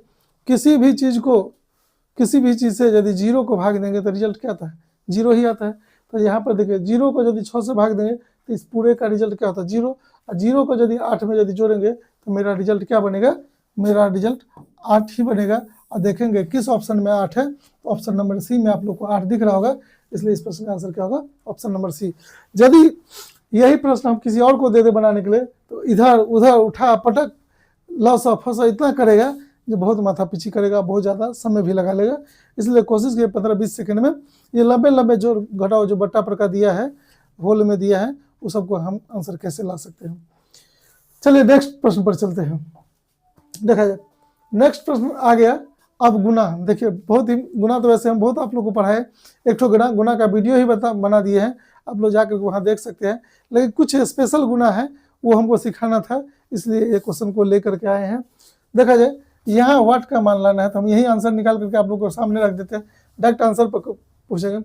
किसी भी चीज से यदि 0 को भाग देंगे तो रिजल्ट क्या आता है 0 ही आता है। तो यहाँ पर देखिए 0 को यदि 6 से भाग देंगे तो इस पूरे का रिजल्ट क्या होता है 0, और 0 को यदि 8 में यदि जोड़ेंगे तो मेरा रिजल्ट क्या बनेगा, मेरा रिजल्ट 8 ही बनेगा। और देखेंगे किस ऑप्शन में 8 है, तो ऑप्शन नंबर सी में आप लोग को 8 दिख रहा होगा, इसलिए इस प्रश्न का आंसर क्या होगा ऑप्शन नंबर सी। यदि यही प्रश्न हम किसी और को दे दे बनाने के लिए तो इधर उधर उठा पटक लॉस ऑफ फंसा इतना करेगा जो बहुत माथा पीछी करेगा, बहुत ज़्यादा समय भी लगा लेगा। इसलिए कोशिश करिए 15-20 सेकंड में ये लंबे जो घटाओ जो बट्टा पर का दिया है होल में दिया है वो सबको हम आंसर कैसे ला सकते हैं। चलिए नेक्स्ट प्रश्न पर चलते हैं। देखा जाए नेक्स्ट प्रश्न आ गया अब गुना। देखिए बहुत ही गुना तो वैसे हम बहुत आप लोग को पढ़ाए, एक ठो गुना का वीडियो ही बना दिए हैं, आप लोग जाकर वहाँ देख सकते हैं, लेकिन कुछ स्पेशल गुना है वो हमको सिखाना था, इसलिए ये क्वेश्चन को लेकर के आए हैं। देखा जाए यहाँ वाट का मान लाना है तो हम यही आंसर निकाल करके आप लोग को सामने रख देते हैं, डायरेक्ट आंसर पर पूछेंगे।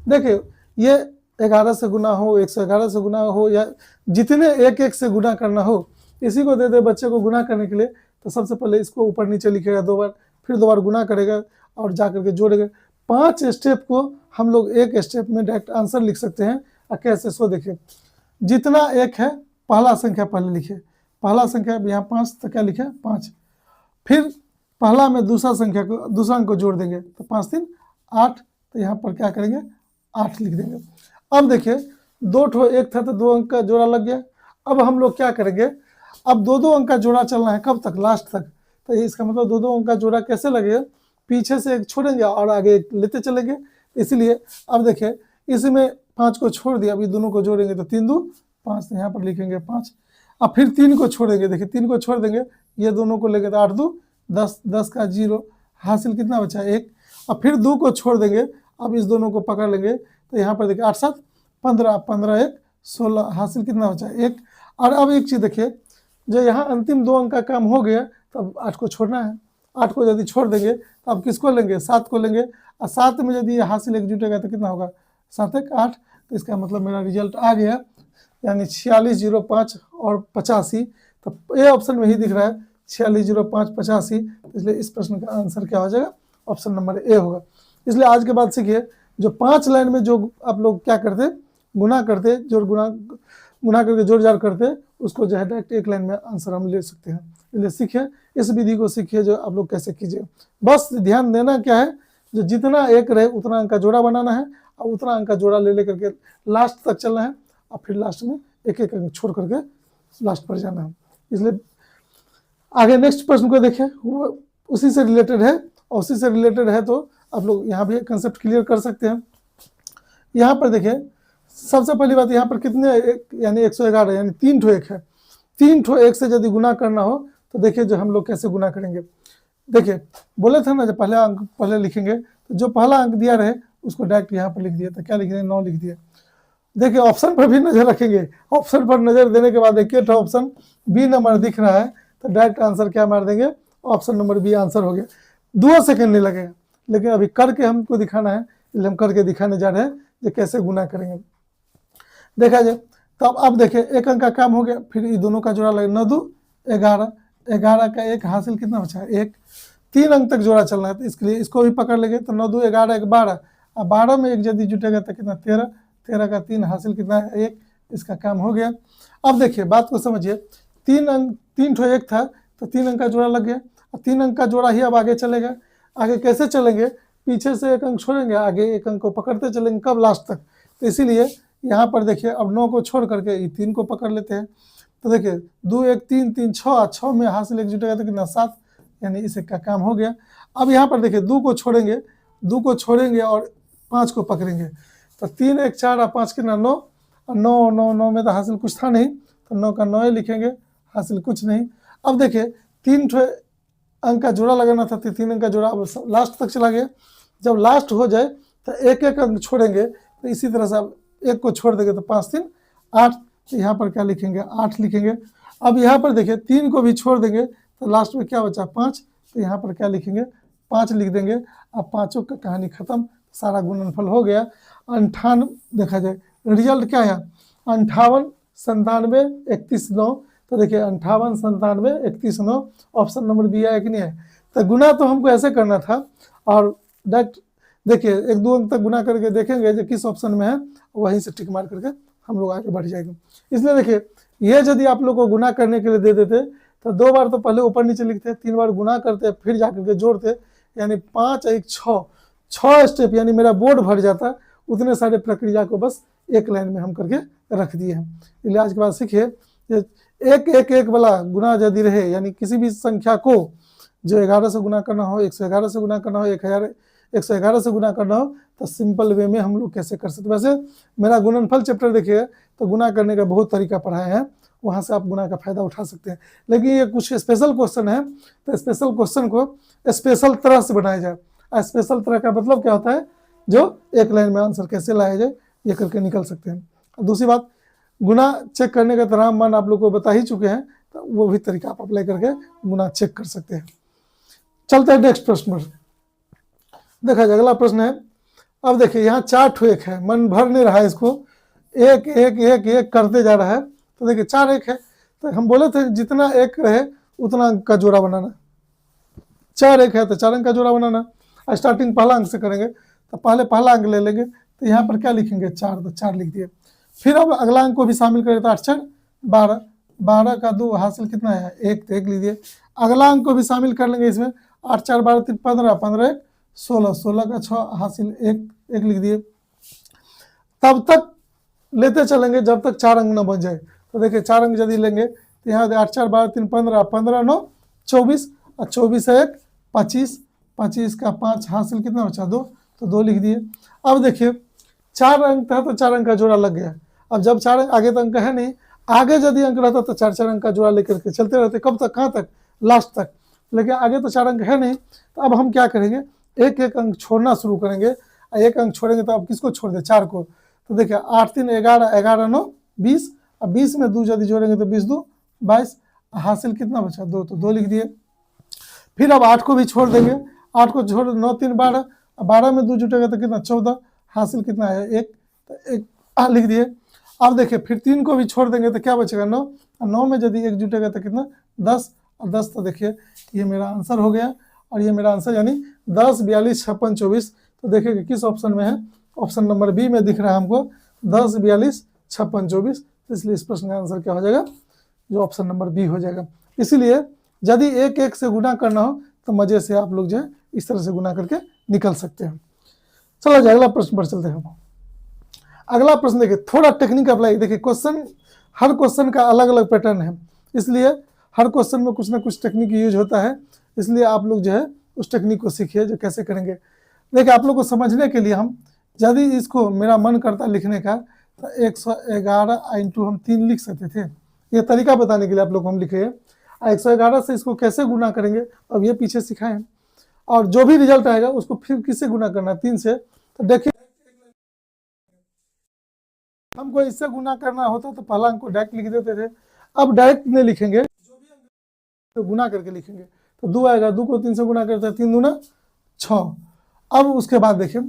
देखिए ये 11 से गुना हो, 111 से गुना हो, या जितने एक से गुना करना हो, इसी को दे दे बच्चे को गुना करने के लिए, तो सबसे पहले इसको ऊपर नीचे लिखेगा 2 बार, फिर 2 बार गुना करेगा और जा करके जोड़ेगा। 5 स्टेप को हम लोग एक स्टेप में डायरेक्ट आंसर लिख सकते हैं। और कैसे, सो देखिए जितना एक है पहला संख्या पहले लिखे, पहला संख्या यहाँ 5 तो क्या लिखे 5, फिर पहला में दूसरा संख्या को दूसरा अंक को जोड़ देंगे तो 5 3 8, तो यहाँ पर क्या करेंगे 8 लिख देंगे। अब देखिए 2 ठो एक था तो 2 अंक का जोड़ा लग गया। अब हम लोग क्या करेंगे, अब 2 अंक का जोड़ा चलना है कब तक, लास्ट तक। तो इसका मतलब 2 अंक का जोड़ा कैसे लगेगा, पीछे से एक छोड़ेंगे और आगे एक लेते चलेंगे। इसलिए अब देखिए इसमें 5 को छोड़ दिया, अभी दोनों को जोड़ेंगे तो 3 2 5, यहाँ पर लिखेंगे 5। अब फिर 3 को छोड़ेंगे, देखिए 3 को छोड़ देंगे, ये दोनों को लेंगे तो 8 2 10, 10 का 0 हासिल कितना बचा 1। अब फिर 2 को छोड़ देंगे, अब इस दोनों को पकड़ लेंगे तो यहाँ पर देखिए 8 7 15, 15 1 16 हासिल कितना बचा 1। और अब एक चीज़ देखिए, जो यहाँ अंतिम 2 अंक का काम हो गया तो अब 8 को छोड़ना है। 8 को यदि छोड़ देंगे तो अब किसको लेंगे 7 को लेंगे, और 7 में यदि हासिल 1 जुटेगा तो कितना होगा 7 1 8। तो इसका मतलब मेरा रिजल्ट आ गया, यानी 46 05 और 85। तो ये ऑप्शन में ही दिख रहा है 46 05 85, इसलिए इस प्रश्न का आंसर क्या हो जाएगा, ऑप्शन नंबर ए होगा। इसलिए आज के बाद सीखिए, जो 5 लाइन में जो आप लोग क्या करते गुना करते, जो गुना करके जोड़ जाड़ करते, उसको जो है डायरेक्ट एक लाइन में आंसर हम ले सकते हैं। इसलिए सीखिए, इस विधि को सीखिए जो आप लोग कैसे कीजिए। बस ध्यान देना क्या है, जो जितना एक रहे उतना अंक का जोड़ा बनाना है और उतना अंक का जोड़ा ले लेकर के लास्ट तक चलना है, और फिर लास्ट में एक एक अंक छोड़ करके लास्ट पर जाना है। इसलिए आगे नेक्स्ट प्रश्न को देखें, वो उसी से रिलेटेड है, और उसी से रिलेटेड है तो आप लोग यहाँ भी कंसेप्ट क्लियर कर सकते हैं। यहाँ पर देखिए सबसे पहली बात, यहाँ पर कितने एक यानी 111 यानी 3 ठो एक है। 3 ठो एक से यदि गुना करना हो तो देखिए जो हम लोग कैसे गुना करेंगे। देखिए बोले थे ना जब पहले अंक पहले लिखेंगे, तो जो पहला अंक दिया रहे उसको डायरेक्ट यहाँ पर लिख दिया, तो क्या लिख दिया 9 लिख दिया। देखिए ऑप्शन पर भी नजर रखेंगे, ऑप्शन पर नजर देने के बाद देखिए ऑप्शन बी नंबर दिख रहा है तो डायरेक्ट आंसर क्या मार देंगे, ऑप्शन नंबर बी आंसर हो गया। 2 सेकंड नहीं लगेगा, लेकिन अभी करके हमको दिखाना है, इसलिए हम करके दिखाने जा रहे हैं जो कैसे गुना करेंगे। देखा जाए तो अब देखिए एक अंक का काम हो गया, फिर ये दोनों का जोड़ा लगे 9 2 11, 11 का एक हासिल कितना बचा है 1। 3 अंक तक जोड़ा चलना है, तो इसके लिए इसको भी पकड़ लेंगे तो 9 2 11 1 12, और 12 में एक यदि जुटेगा तो कितना 13, 13 का 3 हासिल कितना है 1, इसका काम हो गया। अब देखिए बात को समझिए, 3 ठो एक था तो 3 अंक का जोड़ा लग गया, और 3 अंक का जोड़ा ही अब आगे चलेगा। आगे कैसे चलेंगे, पीछे से एक अंक छोड़ेंगे, आगे एक अंक को पकड़ते चलेंगे, कब लास्ट तक। तो इसीलिए यहाँ पर देखिए अब 9 को छोड़ करके ये 3 को पकड़ लेते हैं, तो देखिए 2 1 3 3 6, 6 में हासिल 1 जुटेगा तो कितना 7, यानी इस एक का काम हो गया। अब यहाँ पर देखिए 2 को छोड़ेंगे, 2 को छोड़ेंगे और 5 को पकड़ेंगे, तो 3 1 4 और 5 कितना 9, और 9 9 9 में तो हासिल कुछ था नहीं, तो 9 का 9 लिखेंगे, हासिल कुछ नहीं। अब देखिए 3 ठो अंक का जोड़ा लगाना था, 3 अंक का जोड़ा अब लास्ट तक चला गया। जब लास्ट हो जाए तो एक एक अंक छोड़ेंगे, तो इसी तरह से अब एक को छोड़ देंगे तो 5 3 8, तो यहाँ पर क्या लिखेंगे 8 लिखेंगे। अब यहाँ पर देखिए 3 को भी छोड़ देंगे तो लास्ट में क्या बचा 5, तो यहाँ पर क्या लिखेंगे 5 लिख देंगे। अब पाँचों का कहानी खत्म, सारा गुणनफल हो गया। 58 देखा जाए रिजल्ट क्या है 58 97 31 9, तो देखिए 58 97 31 9, ऑप्शन नंबर बी है कि नहीं है। तो गुना तो हमको ऐसे करना था, और डायरेक्ट देखिए 1 2 अंक तक गुना करके देखेंगे जो किस ऑप्शन में है, वहीं से टिक मार करके हम लोग आगे बढ़ जाएंगे। इसलिए देखिए ये यदि आप लोग को गुना करने के लिए दे देते तो 2 बार तो पहले ऊपर नीचे लिखते, 3 बार गुना करते, फिर जाकर के जोड़ते, यानी 5 1 6 स्टेप, यानी मेरा बोर्ड भर जाता। उतने सारे प्रक्रिया को बस एक लाइन में हम करके रख दिए हैं। इसलिए आज के बाद सीखिए एक एक एक वाला गुना यदि रहे, यानी किसी भी संख्या को जो 11 से गुना करना हो, 111 से गुना करना हो, 1111 से गुना करना हो, तो सिंपल वे में हम लोग कैसे कर सकते। वैसे मेरा गुणनफल चैप्टर देखिए तो गुना करने का बहुत तरीका पढ़ाया है, वहाँ से आप गुना का फायदा उठा सकते हैं। लेकिन ये कुछ स्पेशल क्वेश्चन है, तो स्पेशल क्वेश्चन को स्पेशल तरह से बनाया जाए। स्पेशल तरह का मतलब क्या होता है, जो एक लाइन में आंसर कैसे लाया जाए ये करके निकल सकते हैं। दूसरी बात, गुना चेक करने का तमाम मान आप लोग को बता ही चुके हैं, तो वो भी तरीका आप अप्लाई करके गुना चेक कर सकते हैं। चलते हैं नेक्स्ट प्रश्न पर। देखा जाए अगला प्रश्न है, अब देखिए यहाँ 4 ठो एक है, मन भर नहीं रहा है इसको, एक एक एक एक करते जा रहा है। तो देखिए 4 एक है, तो हम बोले थे जितना एक रहे उतना अंक का जोड़ा बनाना। 4 एक है तो 4 अंक का जोड़ा बनाना। स्टार्टिंग पहला अंक से करेंगे, तो पहले पहला अंक ले लेंगे, तो यहाँ पर क्या लिखेंगे 4, तो 4 लिख दिए। फिर अब अगला अंक को भी शामिल करें तो 8 4 12, 12 का 2 हासिल कितना है 1, तो 1 लीजिए। अगला अंक को भी शामिल कर लेंगे इसमें, 8 4 12 3 15, 15 1 16, 16 का 6 हासिल 1, 1 लिख दिए। तब तक लेते चलेंगे जब तक 4 अंक न बन जाए। तो देखिए 4 अंक यदि लेंगे तो यहाँ 8 4 12 3 15, 15 9 24, और 24 1 25, 25 का 5 हासिल कितना बचा 2, तो 2 लिख दिए। अब देखिए 4 अंक था तो 4 अंक का जोड़ा लग गया। अब जब 4 अंक, आगे तो अंक है नहीं, आगे यदि अंक रहता तो 4 4 अंक का जोड़ा लेकर के चलते रहते, कब तक, कहाँ तक, लास्ट तक। लेकिन आगे तो 4 अंक है नहीं, तो अब हम क्या करेंगे, एक एक अंक छोड़ना शुरू करेंगे। एक अंक छोड़ेंगे तो अब किसको छोड़ दे, 4 को। तो देखिए 8 3 11, 11 9 20, अब 20 में 2 यदि जोड़ेंगे तो 20 2 22, हासिल कितना बचा 2, तो 2 लिख दिए। फिर अब 8 को भी छोड़ देंगे, 8 को छोड़ 9 3 12, 12 में 2 जुटेगा तो कितना 14, हासिल कितना है 1, तो 1 लिख दिए। अब देखिए फिर 3 को भी छोड़ देंगे तो क्या बचेगा 9, 9 में यदि 1 जुटेगा तो कितना 10, और 10, तो देखिए ये मेरा आंसर हो गया। और ये मेरा आंसर यानी 10 42 56 24। तो देखिए किस ऑप्शन में है, ऑप्शन नंबर बी में दिख रहा है हमको 10 42 56 24। इसलिए इस प्रश्न का आंसर क्या हो जाएगा, जो ऑप्शन नंबर बी हो जाएगा। इसीलिए यदि एक एक से गुना करना हो तो मजे से आप लोग जो है इस तरह से गुना करके निकल सकते हैं। चलो जी अगला प्रश्न पर चलते हैं। अगला प्रश्न देखिए, थोड़ा टेक्निक अप्लाई, देखिए क्वेश्चन, हर क्वेश्चन का अलग अलग पैटर्न है, इसलिए हर क्वेश्चन में कुछ ना कुछ टेक्निक यूज होता है। इसलिए आप लोग जो है उस टेक्निक को सीखिए जो कैसे करेंगे। देखिए आप लोग को समझने के लिए हम, यदि इसको मेरा मन करता लिखने का तो 111 इंटू हम 3 लिख सकते थे। ये तरीका बताने के लिए आप लोग को हम लिखे। 111 से इसको कैसे गुना करेंगे अब ये पीछे सिखाएं, और जो भी रिजल्ट आएगा उसको फिर किससे गुना करना, 3 से। तो देखिए हमको इससे गुना करना होता तो पहला अंक को डायरेक्ट लिख देते थे, अब डायरेक्ट नहीं लिखेंगे, जो भी अंक तो गुना करके लिखेंगे। तो 2 आएगा, 2 को 3 से गुना करते हैं, 3 दूना 6। अब उसके बाद देखिए,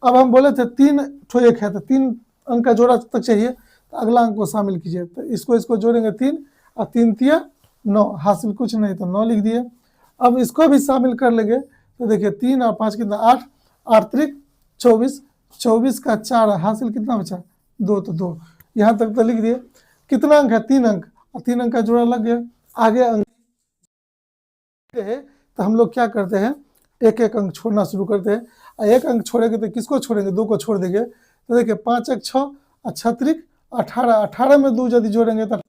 अब हम बोले थे 3 ठो एक है तो 3 अंक का जोड़ा तक चाहिए, तो अगला अंक को शामिल कीजिए। तो इसको जोड़ेंगे 3, और 3 तिया 9, हासिल कुछ नहीं तो 9 लिख दिए। अब इसको भी शामिल कर लेंगे तो देखिए 3 और 5 कितना 8, 8 त्रिक 24, 24 का 4 हासिल कितना बचा 2, तो 2 यहाँ तक तो लिख दिए। कितना अंक है 3 अंक, और 3 अंक का जोड़ा लग गया। आगे अंक है तो हम लोग क्या करते हैं, एक एक अंक छोड़ना शुरू करते हैं। और एक अंक छोड़ेंगे तो किसको छोड़ेंगे, 2 को छोड़ देंगे। तो देखिए 5 1 6, और 6 त्रिक 18, 18 में 2 यदि जोड़ेंगे तो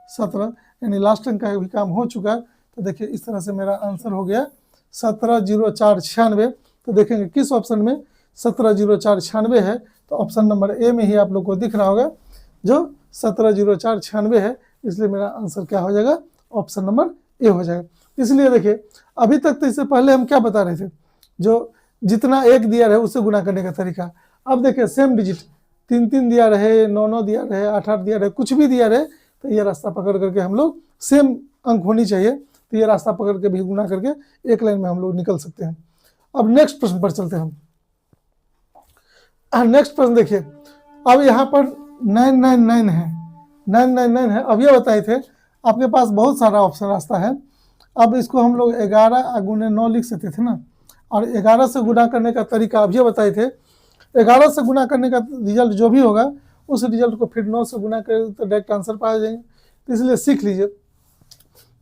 17, यानी लास्ट अंक का भी काम हो चुका है। तो देखिए इस तरह से मेरा आंसर हो गया 17 0 4 96। तो देखेंगे किस ऑप्शन में 17 0 4 96 है, तो ऑप्शन नंबर ए में ही आप लोग को दिख रहा होगा जो 17 0 4 96 है। इसलिए मेरा आंसर क्या हो जाएगा, ऑप्शन नंबर ए हो जाएगा। इसलिए देखिए अभी तक तो इससे पहले हम क्या बता रहे थे, जो जितना एक दिया रहे उससे गुना करने का तरीका। अब देखिए सेम डिजिट 3 3 दिया रहे, 9 9 दिया रहे, 8 8 दिया रहे, कुछ भी दिया रहे, तो ये रास्ता पकड़ करके हम लोग सेम अंक होनी चाहिए, तो ये रास्ता पकड़ के भी गुना करके एक लाइन में हम लोग निकल सकते हैं। अब नेक्स्ट प्रश्न पर चलते हैं हम। नेक्स्ट प्रश्न देखिए, अब यहाँ पर 999 है, 999 है। अब ये बताए थे आपके पास बहुत सारा ऑप्शन रास्ता है। अब इसको हम लोग 11 गुने 9 लिख सकते थे ना, और 11 से गुना करने का तरीका अब ये बताए थे। 11 से गुना करने का रिजल्ट जो भी होगा उस रिजल्ट को फिर 9 से गुना करें तो डायरेक्ट आंसर पाया जाएंगे। तो इसलिए सीख लीजिए।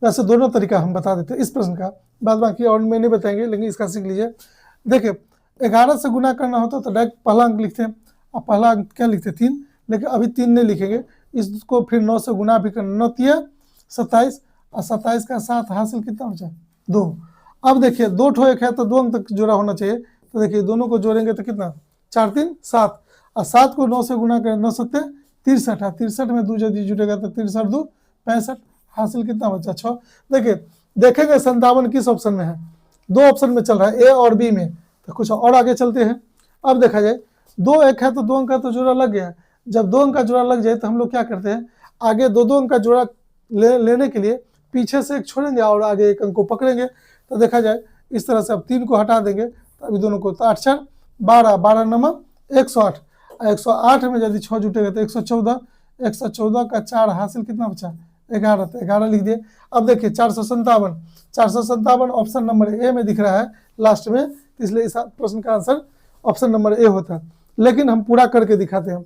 वैसे दोनों तरीका हम बता देते हैं इस प्रश्न का, बाद बाकी और में नहीं बताएंगे, लेकिन इसका सीख लीजिए। देखिए 11 से गुना करना होता तो डायरेक्ट पहला अंक लिखते हैं, और पहला अंक क्या लिखते 3, लेकिन अभी 3 नहीं लिखेंगे, इसको फिर 9 से गुना भी करना, 9 तिया 27, और 27 का 7 हासिल कितना बचा 2। अब देखिए 2 ठो एक है तो 2 अंक तक जोड़ा होना चाहिए। तो देखिए दोनों को जोड़ेंगे तो कितना 4 3 7, और 7 को 9 से गुना करें 9 7 63, 63 में 2 यदि जुटेगा तो 63 2 65, हासिल कितना बचा 6। देखिए देखेंगे 57 किस ऑप्शन में है, 2 ऑप्शन में चल रहा है, ए और बी में। तो कुछ और आगे चलते हैं। अब देखा जाए 2 एक है तो 2 अंक का तो जोड़ा लग गया। जब 2 अंक का जोड़ा लग जाए तो हम लोग क्या करते हैं, आगे 2 अंक का जोड़ा लेने के लिए पीछे से एक छोड़ेंगे और आगे एक अंक को पकड़ेंगे। तो देखा जाए इस तरह से अब 3 को हटा देंगे तो अभी दोनों को, तो 8 4 12, 12 नंबर 108, 108 में यदि 6 जुटेगा तो 114, 114 का 4 हासिल कितना बचा 11, तो 11 लिख दिए। अब देखिए 457 ऑप्शन नंबर ए में दिख रहा है लास्ट में, इसलिए इस प्रश्न का आंसर ऑप्शन नंबर ए होता है। लेकिन हम पूरा करके दिखाते हैं,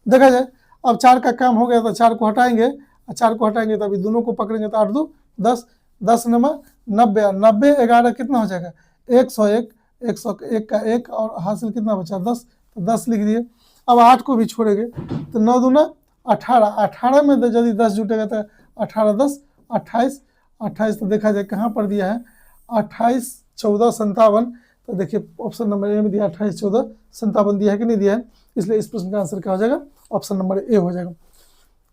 देखा जाए। अब 4 का काम हो गया तो 4 को हटाएंगे, 4 को हटाएंगे तो अभी दोनों को पकड़ेंगे तो 8 2 10, 10 नंबर 90, 90 11 कितना हो जाएगा 101, 101 का 1 और हासिल कितना बचा 10, तो 10 लिख दिए। अब 8 को भी छोड़ेंगे तो 9 दूना 18, 18 में तो यदि 10 जुटेगा तो 18 10 28, 28 तो देखा जाए कहाँ पर दिया है 28 14 57, तो देखिए ऑप्शन नंबर ए में दिया 28 14 57 दिया है कि नहीं दिया है, इसलिए इस प्रश्न का आंसर क्या हो जाएगा ऑप्शन नंबर ए हो जाएगा।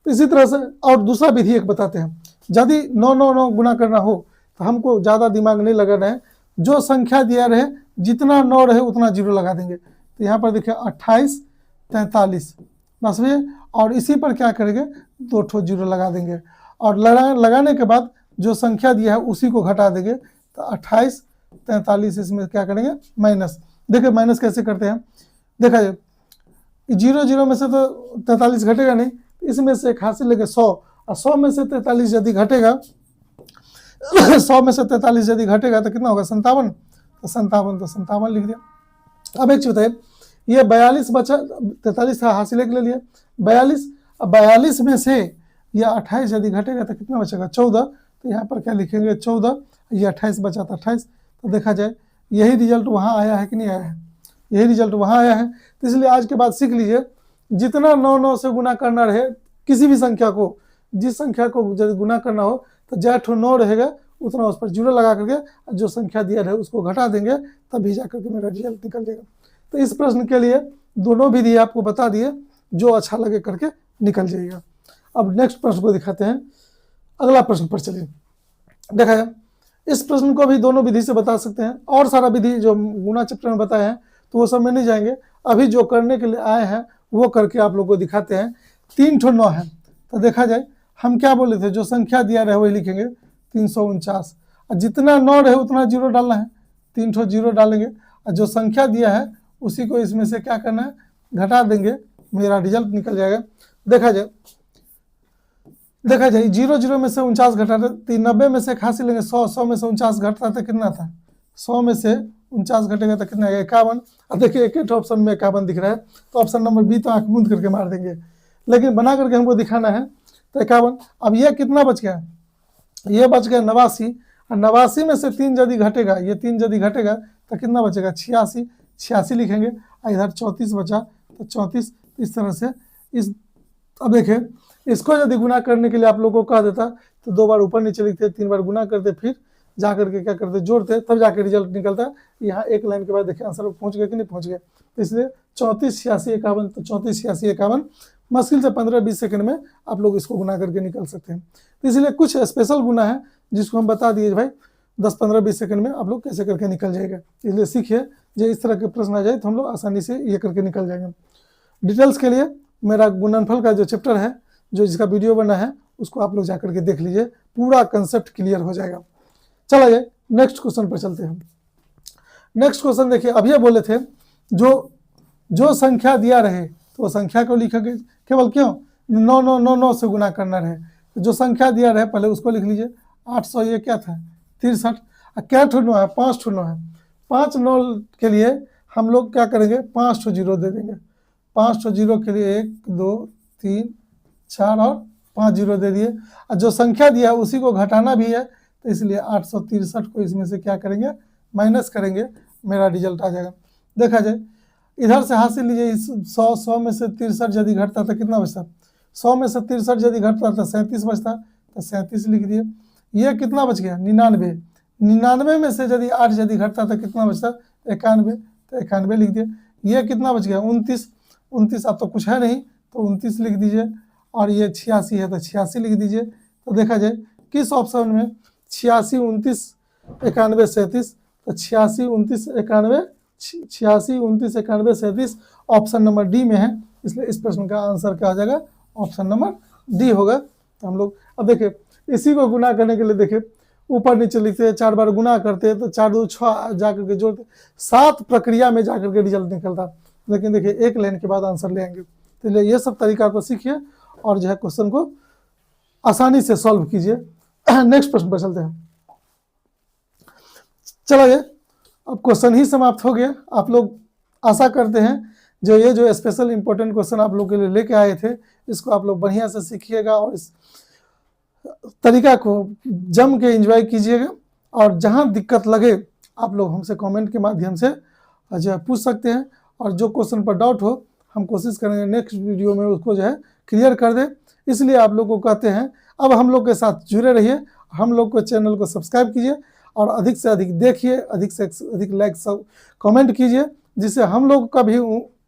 तो इसी तरह से और दूसरा विधि एक बताते हैं, यदि 9 9 9 गुना करना हो तो हमको ज़्यादा दिमाग नहीं लगाना है, जो संख्या दिया रहे जितना 9 रहे उतना जीरो लगा देंगे। तो यहाँ पर देखिए 28 43 बस भैया, और इसी पर क्या करेंगे 2 ठो जीरो लगा देंगे, और लगाने के बाद जो संख्या दिया है उसी को घटा देंगे। तो 28 43 इसमें क्या करेंगे माइनस। देखिए माइनस कैसे करते हैं, देखा जाए 0 0 में से तो 43 घटेगा नहीं, इसमें से एक हासिल लेंगे 100, और 100 में से 43 यदि घटेगा 100 में से 43 यदि घटेगा तो कितना होगा 57, तो 57 लिख दिया। अब एक चीज बताइए, ये 42 बचा, 43 था हासिल एक ले लिया 42, अब 42 में से ये 28 यदि घटेगा तो कितना बचेगा 14, तो यहाँ पर क्या लिखेंगे 14, ये 28 बचा था 28, तो देखा जाए यही रिजल्ट वहाँ आया है कि नहीं आया है, यही रिजल्ट वहाँ आया है। तो इसलिए आज के बाद सीख लीजिए, जितना 9 9 से गुना करना रहे किसी भी संख्या को, जिस संख्या को यदि गुना करना हो तो जहाँ ठो 9 रहेगा उतना उस पर जीरो लगा करके जो संख्या दिया रहे उसको घटा देंगे, तभी जा करके मेरा रिजल्ट निकल जाएगा। तो इस प्रश्न के लिए दोनों विधि आपको बता दिए, जो अच्छा लगे करके निकल जाइएगा। अब नेक्स्ट प्रश्न को दिखाते हैं, अगला प्रश्न पर चलिए। देखा जाए इस प्रश्न को भी दोनों विधि से बता सकते हैं, और सारा विधि जो गुना चैप्टर में बताया है तो वो सब में नहीं जाएंगे, अभी जो करने के लिए आए हैं वो करके आप लोग को दिखाते हैं। 3 ठो 9 है, तो देखा जाए हम क्या बोले थे, जो संख्या दिया रहे वही लिखेंगे 349, और जितना 9 रहे उतना जीरो डालना है, 3 ठो जीरो डालेंगे, और जो संख्या दिया है उसी को इसमें से क्या करना है घटा देंगे, मेरा रिजल्ट निकल जाएगा। देखा जाए 0 0 में से 49 घटा, 90 में से हासिल लेंगे 100, 100 में से 49 घटता था कितना था, 100 में से 49 घटेगा तो कितना है 51, और देखिए एक ऑप्शन में 51 दिख रहा है, तो ऑप्शन नंबर बी तो आंख मूंद करके मार देंगे, लेकिन बना करके हमको दिखाना है। तो 51, अब ये कितना बच गया, ये बच गया 89, और 89 में से 3 यदि घटेगा, ये 3 यदि घटेगा तो कितना बचेगा 86, 86 लिखेंगे, और इधर 34 बचा तो 34, इस तरह से इस। अब देखिए इसको यदि गुना करने के लिए आप लोगों को कह देता तो 2 बार ऊपर नीचे लिखते, 3 बार गुना करते, फिर जा करके क्या करते जोड़ते, तब जाके रिजल्ट निकलता। यहाँ एक लाइन के बाद देखिए आंसर पहुंच गया कि नहीं पहुंच गया, तो इसलिए 34 86 51, तो 34 86 51 मुश्किल से 15-20 सेकंड में आप लोग इसको गुना करके निकल सकते हैं। तो इसलिए कुछ स्पेशल गुना है जिसको हम बता दिए भाई 10-15-20 सेकंड में आप लोग कैसे करके निकल जाएगा, इसलिए सीखिए, जो इस तरह के प्रश्न आ जाए तो हम लोग आसानी से ये करके निकल जाएंगे। डिटेल्स के लिए मेरा गुणनफल का जो चैप्टर है, जो जिसका वीडियो बना है, उसको आप लोग जा करके देख लीजिए, पूरा कंसेप्ट क्लियर हो जाएगा। चलिए नेक्स्ट क्वेश्चन पर चलते हैं। नेक्स्ट क्वेश्चन देखिए, अब ये बोले थे जो संख्या दिया रहे तो वो संख्या को लिखेंगे, केवल क्यों 9 9 9 9 से गुना करना रहे, तो जो संख्या दिया रहे पहले उसको लिख लीजिए। 800 ये क्या था 63, क्या ठो 9 है 5 ठो 9 है, 5 9 के लिए हम लोग क्या करेंगे 5 ठो जीरो दे देंगे, 5 ठो जीरो के लिए 1 2 3 4 और 5 जीरो दे दिए, और जो संख्या दिया है उसी को घटाना भी है, तो इसलिए 863 को इसमें से क्या करेंगे माइनस करेंगे, मेरा रिजल्ट आ जाएगा। देखा जाए इधर से हासिल लीजिए 100 में से 63 यदि घटता था कितना बचता, 100 में से 63 यदि घटता था 37 बचता, तो 37 लिख दिए। ये कितना बच गया 99, 99 में से यदि 8 यदि घटता था कितना बचता 91, तो 91 लिख दिए। ये कितना बच गया 29, 29 अब तो कुछ है नहीं तो 29 लिख दीजिए, और ये 86 है तो 86 लिख दीजिए। तो देखा जाए किस ऑप्शन में 86 29 91 37, तो 86 29 91 86 29 91 37 ऑप्शन नंबर डी में है, इसलिए इस प्रश्न का आंसर क्या हो जाएगा ऑप्शन नंबर डी होगा। तो हम लोग अब देखिए इसी को गुना करने के लिए देखिए ऊपर नीचे लिखते हैं, 4 बार गुना करते हैं तो 4 2 6 जाकर के जोड़ते, 7 प्रक्रिया में जाकर के रिजल्ट निकलता, लेकिन देखिए एक लाइन के बाद आंसर ले आएंगे। तो ये सब तरीका को सीखिए और जो है क्वेश्चन को आसानी से सॉल्व कीजिए। नेक्स्ट प्रश्न पर चलते हैं। चलिए, अब क्वेश्चन ही समाप्त हो गया। आप लोग आशा करते हैं जो स्पेशल इंपॉर्टेंट क्वेश्चन आप लोग के लिए लेके आए थे, इसको आप लोग बढ़िया से सीखिएगा और इस तरीका को जम के एंजॉय कीजिएगा। और जहां दिक्कत लगे आप लोग हमसे कमेंट के माध्यम से जो है पूछ सकते हैं, और जो क्वेश्चन पर डाउट हो हम कोशिश करेंगे नेक्स्ट वीडियो में उसको जो है क्लियर कर दे। इसलिए आप लोग को कहते हैं अब हम लोग के साथ जुड़े रहिए, हम लोग को चैनल को सब्सक्राइब कीजिए और अधिक से अधिक देखिए, अधिक से अधिक लाइक सब कमेंट कीजिए, जिससे हम लोग का भी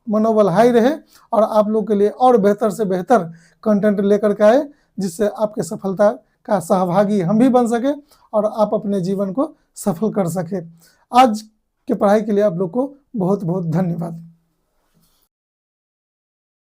मनोबल हाई रहे और आप लोग के लिए और बेहतर से बेहतर कंटेंट लेकर के आए, जिससे आपके सफलता का सहभागी हम भी बन सके और आप अपने जीवन को सफल कर सके। आज के पढ़ाई के लिए आप लोग को बहुत बहुत धन्यवाद।